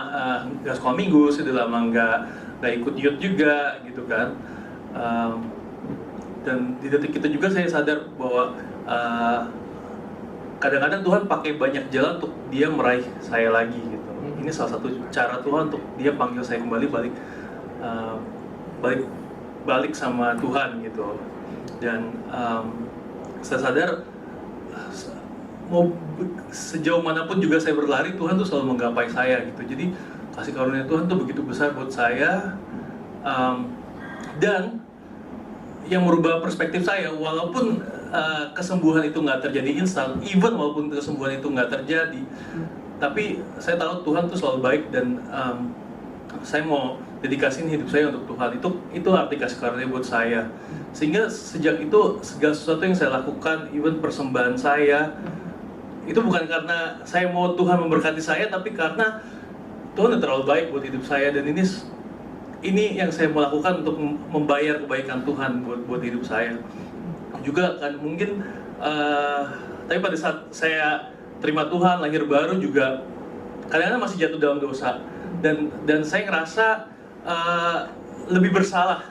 [SPEAKER 7] nggak sekolah minggu, saya udah lama nggak ikut youth juga gitu kan. Dan di detik itu juga saya sadar bahwa kadang-kadang Tuhan pakai banyak jalan untuk Dia meraih saya lagi gitu. Ini salah satu cara Tuhan untuk Dia panggil saya kembali balik sama Tuhan gitu. Dan saya sadar mau sejauh manapun juga saya berlari, Tuhan tuh selalu menggapai saya gitu. Jadi kasih karunia Tuhan tuh begitu besar buat saya. Dan yang merubah perspektif saya, walaupun kesembuhan itu nggak terjadi instan, even walaupun kesembuhan itu nggak terjadi, tapi saya tahu Tuhan tuh selalu baik, dan saya mau dedikasiin hidup saya untuk Tuhan. Itu arti kasih karunia buat saya. Sehingga sejak itu segala sesuatu yang saya lakukan, even persembahan saya, itu bukan karena saya mau Tuhan memberkati saya, tapi karena Tuhan udah terlalu baik buat hidup saya, dan ini yang saya mau lakukan untuk membayar kebaikan Tuhan buat hidup saya. Juga kan mungkin, tapi pada saat saya terima Tuhan, lahir baru juga kadang-kadang masih jatuh dalam dosa, dan saya ngerasa lebih bersalah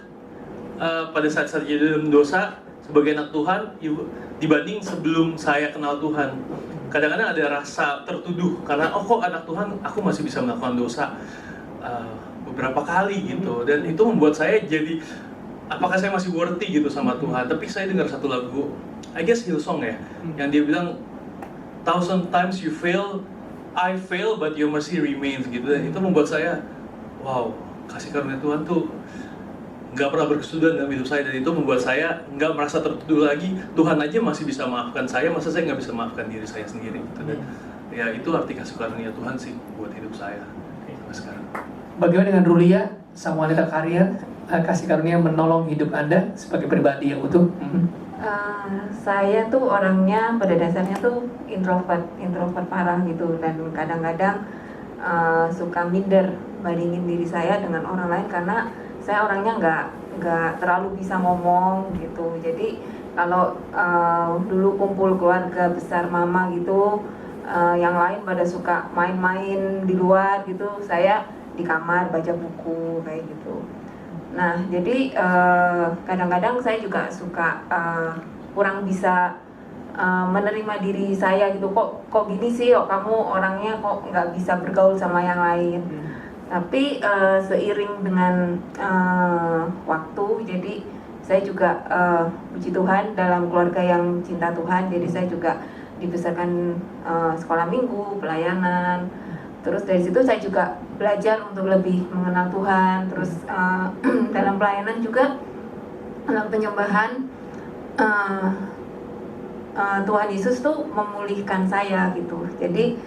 [SPEAKER 7] pada saat saya jatuh dalam dosa sebagai anak Tuhan dibanding sebelum saya kenal Tuhan. Kadang-kadang ada rasa tertuduh karena kok anak Tuhan aku masih bisa melakukan dosa beberapa kali gitu, dan itu membuat saya jadi apakah saya masih worthy gitu sama Tuhan. Tapi saya dengar satu lagu, I guess Hillsong ya, yang dia bilang 1,000 times you fail, I fail but your mercy remains gitu. Dan itu membuat saya, wow, kasih karunia Tuhan tuh nggak pernah berkesudahan dalam hidup saya, dan itu membuat saya nggak merasa tertuduh lagi. Tuhan aja masih bisa maafkan saya, masa saya nggak bisa maafkan diri saya sendiri gitu. Dan ya itu arti kasih karunia Tuhan sih buat hidup saya sampai sekarang.
[SPEAKER 5] Bagaimana dengan Rulia, sang wanita karir, kasih karunia menolong hidup Anda sebagai pribadi yang utuh?
[SPEAKER 8] Saya tuh orangnya pada dasarnya tuh introvert parah gitu, dan kadang-kadang suka minder bandingin diri saya dengan orang lain karena saya orangnya nggak terlalu bisa ngomong gitu. Jadi kalau dulu kumpul keluarga besar mama gitu, yang lain pada suka main-main di luar gitu, saya di kamar baca buku kayak gitu. Nah, jadi kadang-kadang saya juga suka kurang bisa menerima diri saya gitu. Kok gini sih, kamu orangnya kok nggak bisa bergaul sama yang lain. Tapi seiring dengan waktu, jadi saya juga puji Tuhan dalam keluarga yang cinta Tuhan. Jadi saya juga dibesarkan sekolah minggu, pelayanan. Terus dari situ saya juga belajar untuk lebih mengenal Tuhan. Terus dalam pelayanan juga, dalam penyembahan, Tuhan Yesus tuh memulihkan saya gitu. Jadi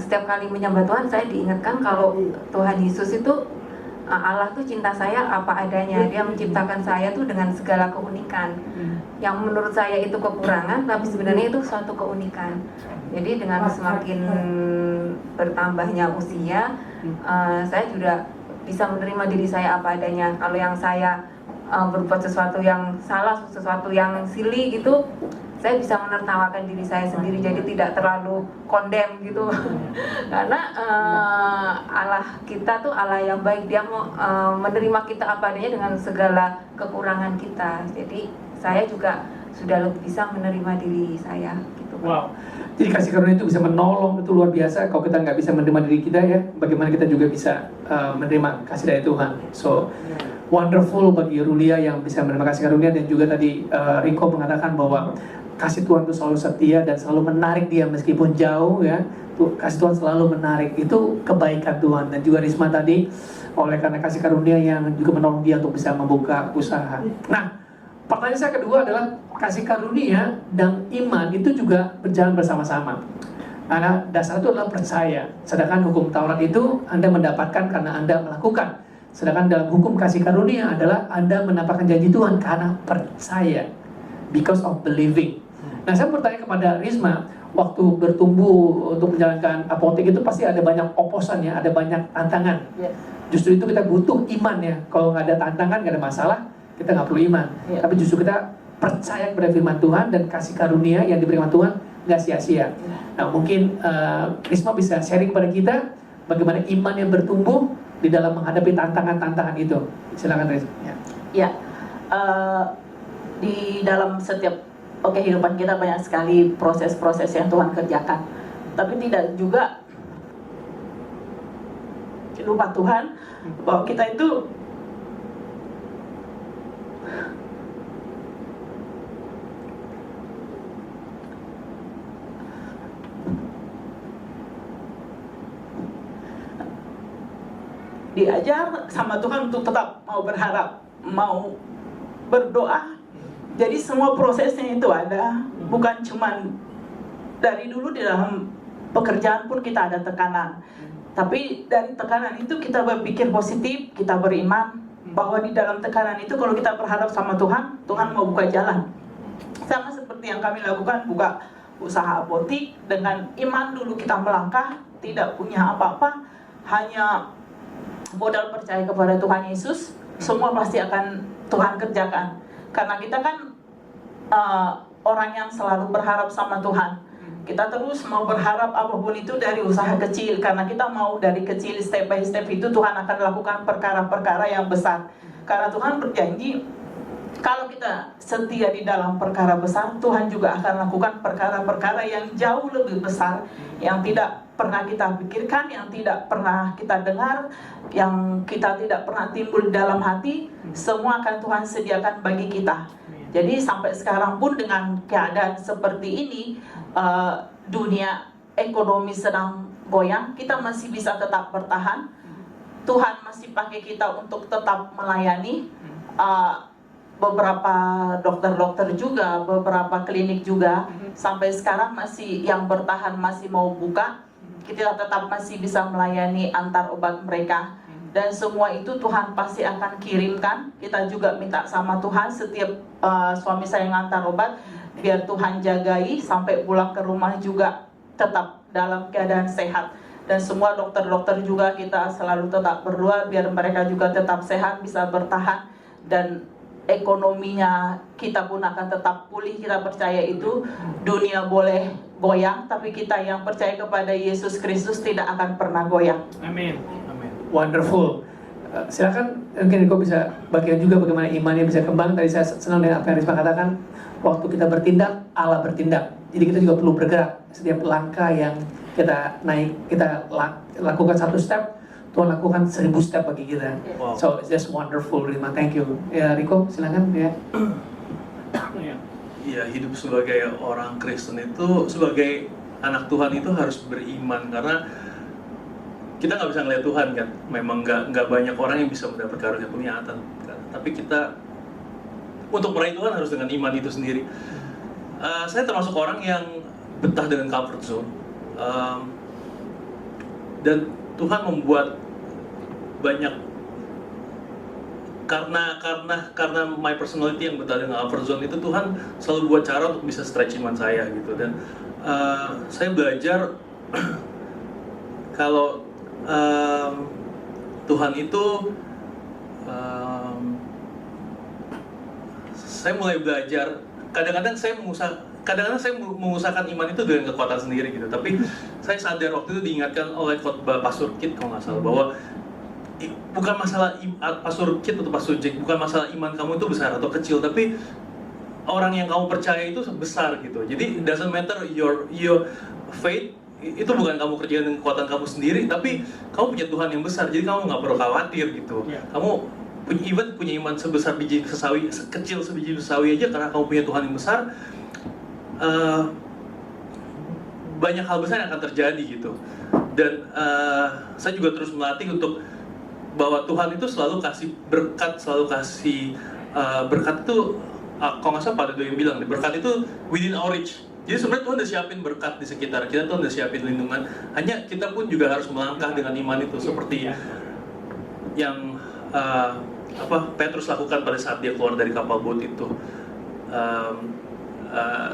[SPEAKER 8] setiap kali menyembah Tuhan, saya diingatkan kalau Tuhan Yesus itu Allah tuh cinta saya apa adanya. Dia menciptakan saya tuh dengan segala keunikan. Yang menurut saya itu kekurangan, tapi sebenarnya itu suatu keunikan. Jadi dengan semakin bertambahnya usia, saya juga bisa menerima diri saya apa adanya. Kalau yang saya berbuat sesuatu yang salah, sesuatu yang silly gitu, saya bisa menertawakan diri saya sendiri, jadi tidak terlalu condemn gitu. Karena Allah kita tuh Allah yang baik, Dia mau menerima kita apa adanya dengan segala kekurangan kita. Jadi saya juga sudah lebih bisa menerima diri saya gitu.
[SPEAKER 5] Wow. Jadi kasih karunia itu bisa menolong, itu luar biasa. Kalau kita nggak bisa menerima diri kita ya, bagaimana kita juga bisa menerima kasih dari Tuhan. So wonderful bagi Rulia yang bisa menerima kasih karunia, dan juga tadi Riko mengatakan bahwa kasih Tuhan itu selalu setia dan selalu menarik dia meskipun jauh ya. Kasih Tuhan selalu menarik, itu kebaikan Tuhan. Dan juga Risma tadi, oleh karena kasih karunia yang juga menolong dia untuk bisa membuka usaha. Nah, pertanyaan saya kedua adalah kasih karunia dan iman itu juga berjalan bersama-sama. Karena dasar itu adalah percaya. Sedangkan hukum Taurat itu Anda mendapatkan karena Anda melakukan. Sedangkan dalam hukum kasih karunia adalah Anda mendapatkan janji Tuhan karena percaya, because of believing. Nah, saya bertanya kepada Risma, waktu bertumbuh untuk menjalankan apotek itu pasti ada banyak oposan ya, ada banyak tantangan. Justru itu kita butuh iman ya. Kalau nggak ada tantangan, nggak ada masalah, kita nggak perlu iman. Tapi justru kita percaya kepada firman Tuhan dan kasih karunia yang diberikan Tuhan nggak sia-sia. Nah, mungkin Risma bisa sharing kepada kita bagaimana iman yang bertumbuh di dalam menghadapi tantangan-tantangan itu. Silakan Risma.
[SPEAKER 6] Ya, di dalam setiap kehidupan kita banyak sekali proses-proses yang Tuhan kerjakan. Tapi tidak juga lupa Tuhan bahwa kita itu diajar sama Tuhan untuk tetap mau berharap, mau berdoa. Jadi semua prosesnya itu ada, bukan cuman dari dulu di dalam pekerjaan pun kita ada tekanan. Tapi dari tekanan itu kita berpikir positif, kita beriman bahwa di dalam tekanan itu kalau kita berharap sama Tuhan, Tuhan mau buka jalan. Sama seperti yang kami lakukan, buka usaha apotik dengan iman dulu kita melangkah, tidak punya apa-apa, hanya modal percaya kepada Tuhan Yesus, semua pasti akan Tuhan kerjakan. Karena kita kan orang yang selalu berharap sama Tuhan. Kita terus mau berharap apapun itu dari usaha kecil, karena kita mau dari kecil step by step itu Tuhan akan lakukan perkara-perkara yang besar. Karena Tuhan berjanji kalau kita setia di dalam perkara besar, Tuhan juga akan lakukan perkara-perkara yang jauh lebih besar, yang tidak pernah kita pikirkan, yang tidak pernah kita dengar, yang kita tidak pernah timbul di dalam hati. Semua akan Tuhan sediakan bagi kita. Jadi sampai sekarang pun dengan keadaan seperti ini, dunia ekonomi sedang goyang, kita masih bisa tetap bertahan. Tuhan masih pakai kita untuk tetap melayani. Beberapa dokter-dokter juga, beberapa klinik juga, sampai sekarang masih yang bertahan, masih mau buka. Kita tetap masih bisa melayani antar obat mereka. Dan semua itu Tuhan pasti akan kirimkan. Kita juga minta sama Tuhan setiap suami saya ngantar obat, biar Tuhan jagai sampai pulang ke rumah juga tetap dalam keadaan sehat. Dan semua dokter-dokter juga kita selalu tetap berdoa biar mereka juga tetap sehat, bisa bertahan. Dan ekonominya kita pun akan tetap pulih. Kita percaya itu. Dunia boleh goyang, tapi kita yang percaya kepada Yesus Kristus tidak akan pernah goyang.
[SPEAKER 5] Amin. Wonderful. Silakan mungkin kau bisa bagian juga bagaimana imannya bisa kembang. Tadi saya senang dengan apa yang Risma katakan, waktu kita bertindak, Allah bertindak. Jadi kita juga perlu bergerak. Setiap langkah yang kita naik, kita lakukan satu step, Tuhan lakukan 1000 step bagi kita.
[SPEAKER 7] Wow.
[SPEAKER 5] So it's just wonderful, Risma. Thank you. Ya, Riko, silakan ya.
[SPEAKER 7] Iya, hidup sebagai orang Kristen itu, sebagai anak Tuhan itu harus beriman, karena kita nggak bisa ngeliat Tuhan kan. Memang nggak banyak orang yang bisa mendapat karunia penglihatan kan. Tapi kita untuk meraih Tuhan harus dengan iman itu sendiri. Saya termasuk orang yang betah dengan comfort zone, dan Tuhan membuat banyak karena my personality yang berada dengan comfort zone itu, Tuhan selalu buat cara untuk bisa stretch iman saya gitu. Dan saya belajar kalau Tuhan itu saya mulai belajar. Kadang-kadang saya mengusahakan iman itu dengan kekuatan sendiri gitu. Tapi saya sadar waktu itu diingatkan oleh khotbah Pastor Kit kalau nggak salah, bahwa bukan masalah Pastor Kit atau Pastor Jack, bukan masalah iman kamu itu besar atau kecil, tapi orang yang kamu percaya itu besar gitu. Jadi it doesn't matter your faith, itu bukan kamu kerjakan dengan kekuatan kamu sendiri, tapi kamu punya Tuhan yang besar. Jadi kamu nggak perlu khawatir gitu. Kamu punya iman sebesar biji sesawi, sekecil sebiji sesawi aja, karena kamu punya Tuhan yang besar. Banyak hal besar yang akan terjadi gitu. Dan saya juga terus melatih untuk bahwa Tuhan itu selalu kasih berkat, berkat itu kalau nggak salah pada yang bilang, berkat itu within our reach. Jadi sebenarnya Tuhan udah siapin berkat di sekitar kita, Tuhan udah siapin lindungan. Hanya kita pun juga harus melangkah dengan iman itu, seperti yang Petrus lakukan pada saat dia keluar dari kapal bot itu.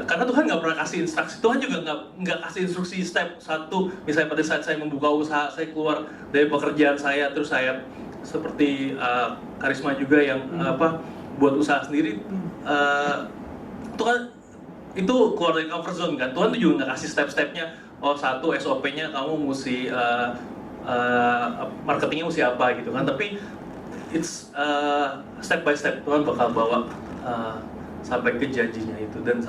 [SPEAKER 7] Karena Tuhan nggak pernah kasih instruksi, Tuhan juga nggak kasih instruksi step 1. Misalnya pada saat saya membuka usaha, saya keluar dari pekerjaan saya, terus saya seperti Karisma juga yang buat usaha sendiri. Tuhan itu keluar dari comfort zone kan. Tuhan tuh juga nggak kasih step-stepnya. Oh, 1 SOP-nya kamu mesti marketingnya mesti apa gitu kan. Tapi it's step by step, Tuhan bakal bawa sampai ke janjinya itu. Dan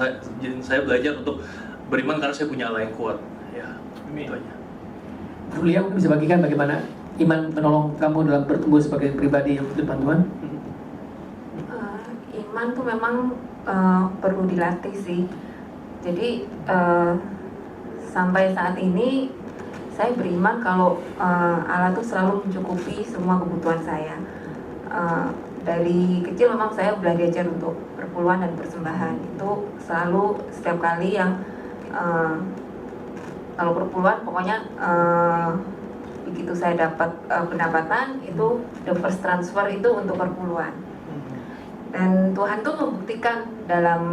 [SPEAKER 7] saya belajar untuk beriman karena saya punya Allah yang kuat. Ya, itu aja.
[SPEAKER 5] Julia mungkin bisa bagikan bagaimana iman menolong kamu dalam bertumbuh sebagai pribadi yang depan Tuhan?
[SPEAKER 8] Iman tuh memang perlu dilatih sih. Jadi sampai saat ini saya beriman kalau Allah tuh selalu mencukupi semua kebutuhan saya. Dari kecil memang saya belajar untuk perpuluhan dan persembahan. Itu selalu setiap kali yang kalau perpuluhan pokoknya begitu saya dapat pendapatan itu the first transfer itu untuk perpuluhan. Dan Tuhan tuh membuktikan dalam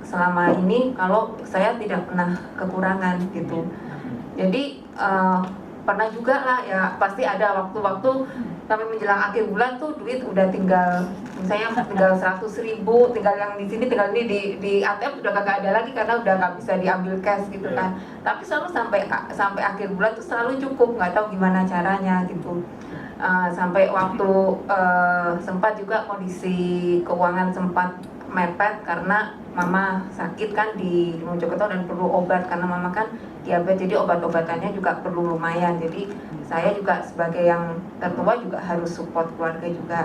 [SPEAKER 8] selama ini kalau saya tidak pernah kekurangan gitu. Jadi pernah juga lah ya, pasti ada waktu-waktu sampai menjelang akhir bulan tuh duit udah tinggal, misalnya tinggal 100.000, tinggal yang di sini, tinggal ini di ATM udah kagak ada lagi karena udah nggak bisa diambil cash gitu kan. Tapi selalu sampai akhir bulan tuh selalu cukup, nggak tahu gimana caranya gitu. Sampai waktu sempat juga kondisi keuangan sempat mepet karena mama sakit kan di Mojokerto dan perlu obat karena mama kan diabetes, jadi obat-obatannya juga perlu lumayan. Jadi saya juga sebagai yang tertua juga harus support keluarga juga.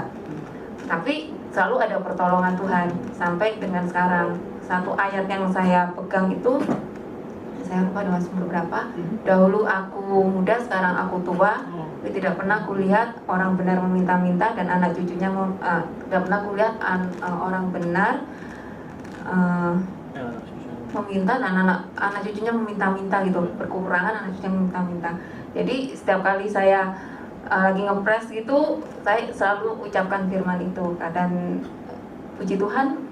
[SPEAKER 8] Tapi selalu ada pertolongan Tuhan sampai dengan sekarang. Satu ayat yang saya pegang itu, saya lupa dengan sumber berapa. Dahulu aku muda, sekarang aku tua. Tapi tidak pernah kulihat orang benar meminta-minta dan anak cucunya tidak pernah kulihat orang benar meminta dan anak cucunya meminta-minta gitu, berkekurangan anak cucunya meminta-minta. Jadi setiap kali saya lagi ngepres gitu, saya selalu ucapkan firman itu. Dan puji Tuhan,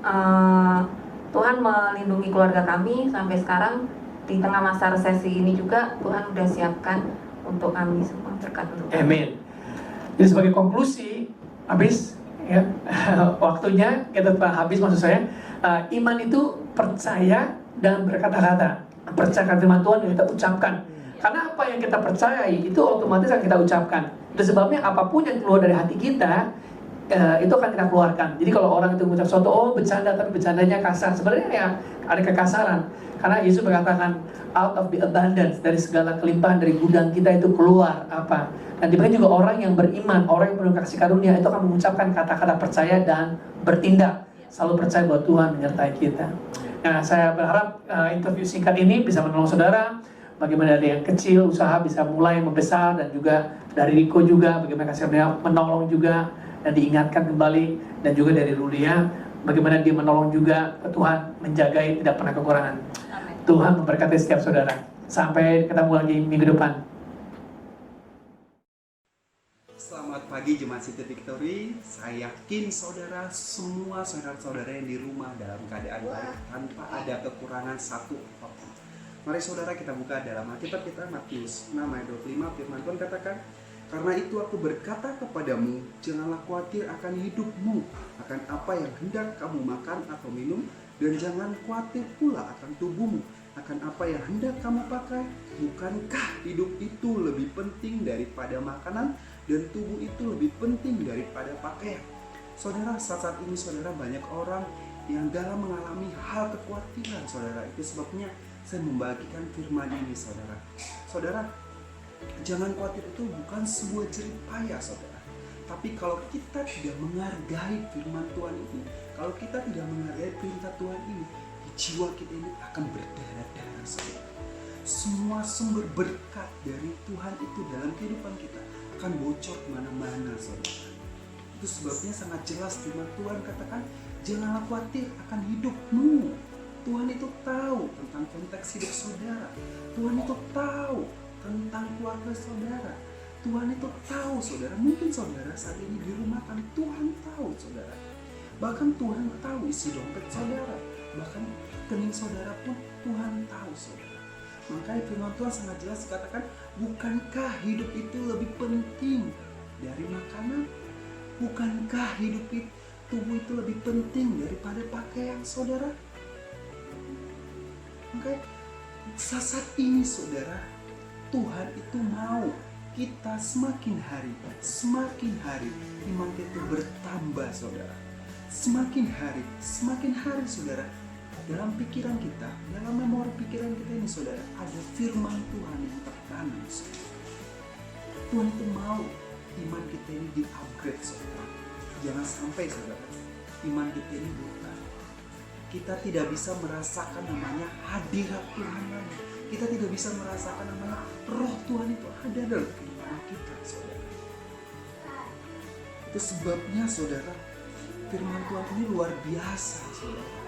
[SPEAKER 8] Tuhan melindungi keluarga kami sampai sekarang. Di tengah masa resesi ini juga Tuhan udah siapkan untuk kami semua, berkat untuk kami.
[SPEAKER 5] Amin. Jadi sebagai konklusi, habis ya waktunya kita habis, maksud saya iman itu percaya dan berkata-kata, percaya firman Tuhan yang kita ucapkan. Karena apa yang kita percayai itu otomatis akan kita ucapkan. Dan sebabnya apapun yang keluar dari hati kita itu akan kita keluarkan. Jadi kalau orang itu mengucap sesuatu, oh bercanda, tapi bercandanya kasar, sebenarnya ya ada kekasaran. Karena Yesus mengatakan out of the abundance, dari segala kelimpahan dari gudang kita itu keluar apa. Dan demikian juga orang yang beriman, orang yang penuh kasih karunia itu akan mengucapkan kata-kata percaya dan bertindak. Selalu percaya bahwa Tuhan menyertai kita. Nah, saya berharap interview singkat ini bisa menolong saudara. Bagaimana dari yang kecil usaha bisa mulai membesar, dan juga dari Riko juga bagaimana kasih karunia menolong juga dan diingatkan kembali, dan juga dari Rulia bagaimana dia menolong juga ke Tuhan, menjagai tidak pernah kekurangan.
[SPEAKER 6] Amin.
[SPEAKER 5] Tuhan memberkati setiap saudara. Sampai ketemu lagi minggu depan.
[SPEAKER 9] Selamat pagi Jemaat City Victory. Saya yakin saudara semua saudara-saudara yang di rumah dalam keadaan baik tanpa ada kekurangan satu apapun. Mari saudara kita buka dalam Alkitab kita Matius 6 ayat 25. Firman Tuhan katakan, "Karena itu aku berkata kepadamu, janganlah khawatir akan hidupmu, akan apa yang hendak kamu makan atau minum, dan jangan khawatir pula akan tubuhmu, akan apa yang hendak kamu pakai. Bukankah hidup itu lebih penting daripada makanan, dan tubuh itu lebih penting daripada pakaian?" Saudara, saat ini saudara banyak orang yang dalam mengalami hal kekhawatiran saudara. Itu sebabnya saya membagikan firman ini saudara. Saudara, jangan khawatir itu bukan sebuah jerih payah saudara. Tapi kalau kita tidak menghargai firman Tuhan ini, kalau kita tidak menghargai perintah Tuhan ini, jiwa kita ini akan berdarah-darah saudara. Semua sumber berkat dari Tuhan itu dalam kehidupan kita akan bocor kemana-mana saudara. Itu sebabnya sangat jelas firman Tuhan katakan, janganlah khawatir akan hidupmu. Tuhan itu tahu tentang konteks hidup saudara. Tuhan itu tahu tentang keluarga saudara. Tuhan itu tahu saudara. Mungkin saudara saat ini di rumah kan Tuhan tahu saudara. Bahkan Tuhan tahu isi dompet saudara. Bahkan rekening saudara pun Tuhan tahu saudara. Makanya firman Tuhan sangat jelas dikatakan, bukankah hidup itu lebih penting dari makanan? Bukankah hidup itu, tubuh itu lebih penting daripada pakaian saudara? Makanya saat ini saudara, Tuhan itu mau kita semakin hari iman kita bertambah saudara. Semakin hari saudara, dalam pikiran kita, dalam memori pikiran kita ini saudara, ada firman Tuhan yang tertanam saudara. Tuhan itu mau iman kita ini di-upgrade saudara. Jangan sampai saudara, iman kita ini buta. Kita tidak bisa merasakan namanya hadirat Tuhan lagi. Kita tidak bisa merasakan namanya roh Tuhan itu ada dalam kehidupan kita saudara. Itu sebabnya saudara, firman Tuhan ini luar biasa saudara.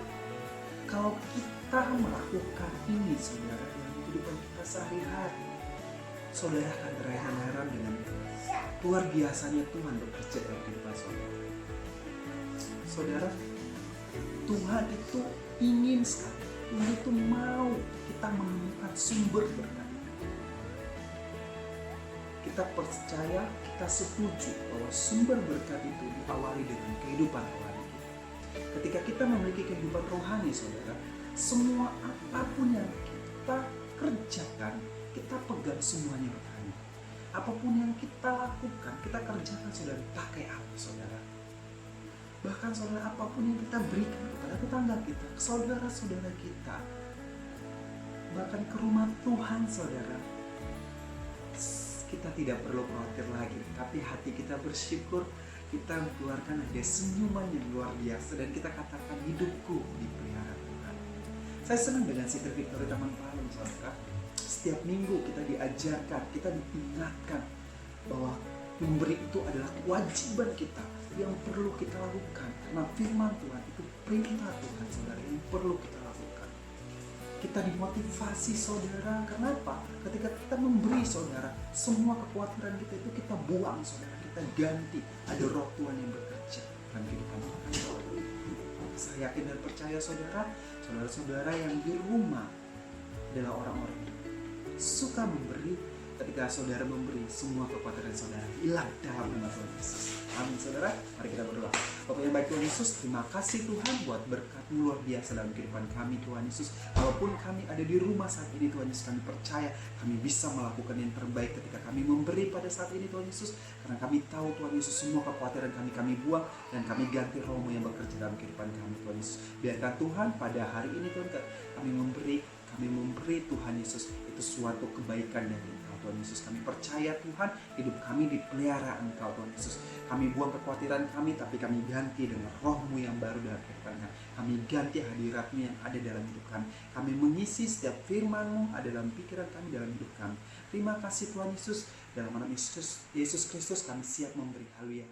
[SPEAKER 9] Kalau kita melakukan ini saudara dalam kehidupan kita sehari-hari, saudara akan terheran-heran dengan luar biasanya Tuhan bekerja dalam kehidupan saudara. Saudara, Tuhan itu ingin sekali, Tuhan itu mau kita menemukan sumber berkat. Kita percaya, kita setuju bahwa sumber berkat itu diawali dengan kehidupan rohani kita. Ketika kita memiliki kehidupan rohani saudara, semua apapun yang kita kerjakan, kita pegang semuanya berkah. Apapun yang kita lakukan, kita kerjakan saudara, pakai apa saudara? Bahkan saudara, apapun yang kita berikan kepada tetangga kita, ke saudara-saudara kita, bahkan ke rumah Tuhan saudara, kita tidak perlu khawatir lagi. Tapi hati kita bersyukur, kita keluarkan ada senyuman yang luar biasa, dan kita katakan hidupku dipelihara Tuhan. Saya senang dengan City Victory Taman Palem saudara. Setiap minggu kita diajarkan, kita diingatkan bahwa memberi itu adalah kewajiban kita yang perlu kita lakukan. Karena firman Tuhan itu perintah Tuhan saudara yang perlu kita lakukan. Kita dimotivasi saudara, kenapa? Ketika kita memberi saudara, semua kekhawatiran kita itu kita buang saudara, kita ganti. Ada roh Tuhan yang bekerja dalam kehidupan kita. Saya yakin dan percaya saudara, saudara-saudara yang di rumah adalah orang-orang yang suka memberi. Ketika saudara memberi, semua kekhawatiran saudara hilang dalam nama Tuhan Yesus. Amin saudara, mari kita berdoa. Bapak yang baik Tuhan Yesus, terima kasih Tuhan buat berkat luar biasa dalam kehidupan kami Tuhan Yesus. Walaupun kami ada di rumah saat ini Tuhan Yesus, kami percaya kami bisa melakukan yang terbaik ketika kami memberi pada saat ini Tuhan Yesus. Karena kami tahu Tuhan Yesus, semua kekhawatiran kami buang, dan kami ganti roh-Mu yang bekerja dalam kehidupan kami Tuhan Yesus. Biarkan Tuhan pada hari ini Tuhan, kami memberi Tuhan Yesus, itu suatu kebaikan dari Engkau Tuhan Yesus. Kami percaya Tuhan, hidup kami dipelihara Engkau Tuhan Yesus. Kami buang kekhawatiran kami, tapi kami ganti dengan roh-Mu yang baru dalam kehidupan kami. Kami ganti hadirat-Mu yang ada dalam hidup kami. Kami mengisi setiap firman-Mu ada dalam pikiran kami, dalam hidup kami. Terima kasih Tuhan Yesus. Dalam nama Yesus Kristus kami siap memberi. Haleluya.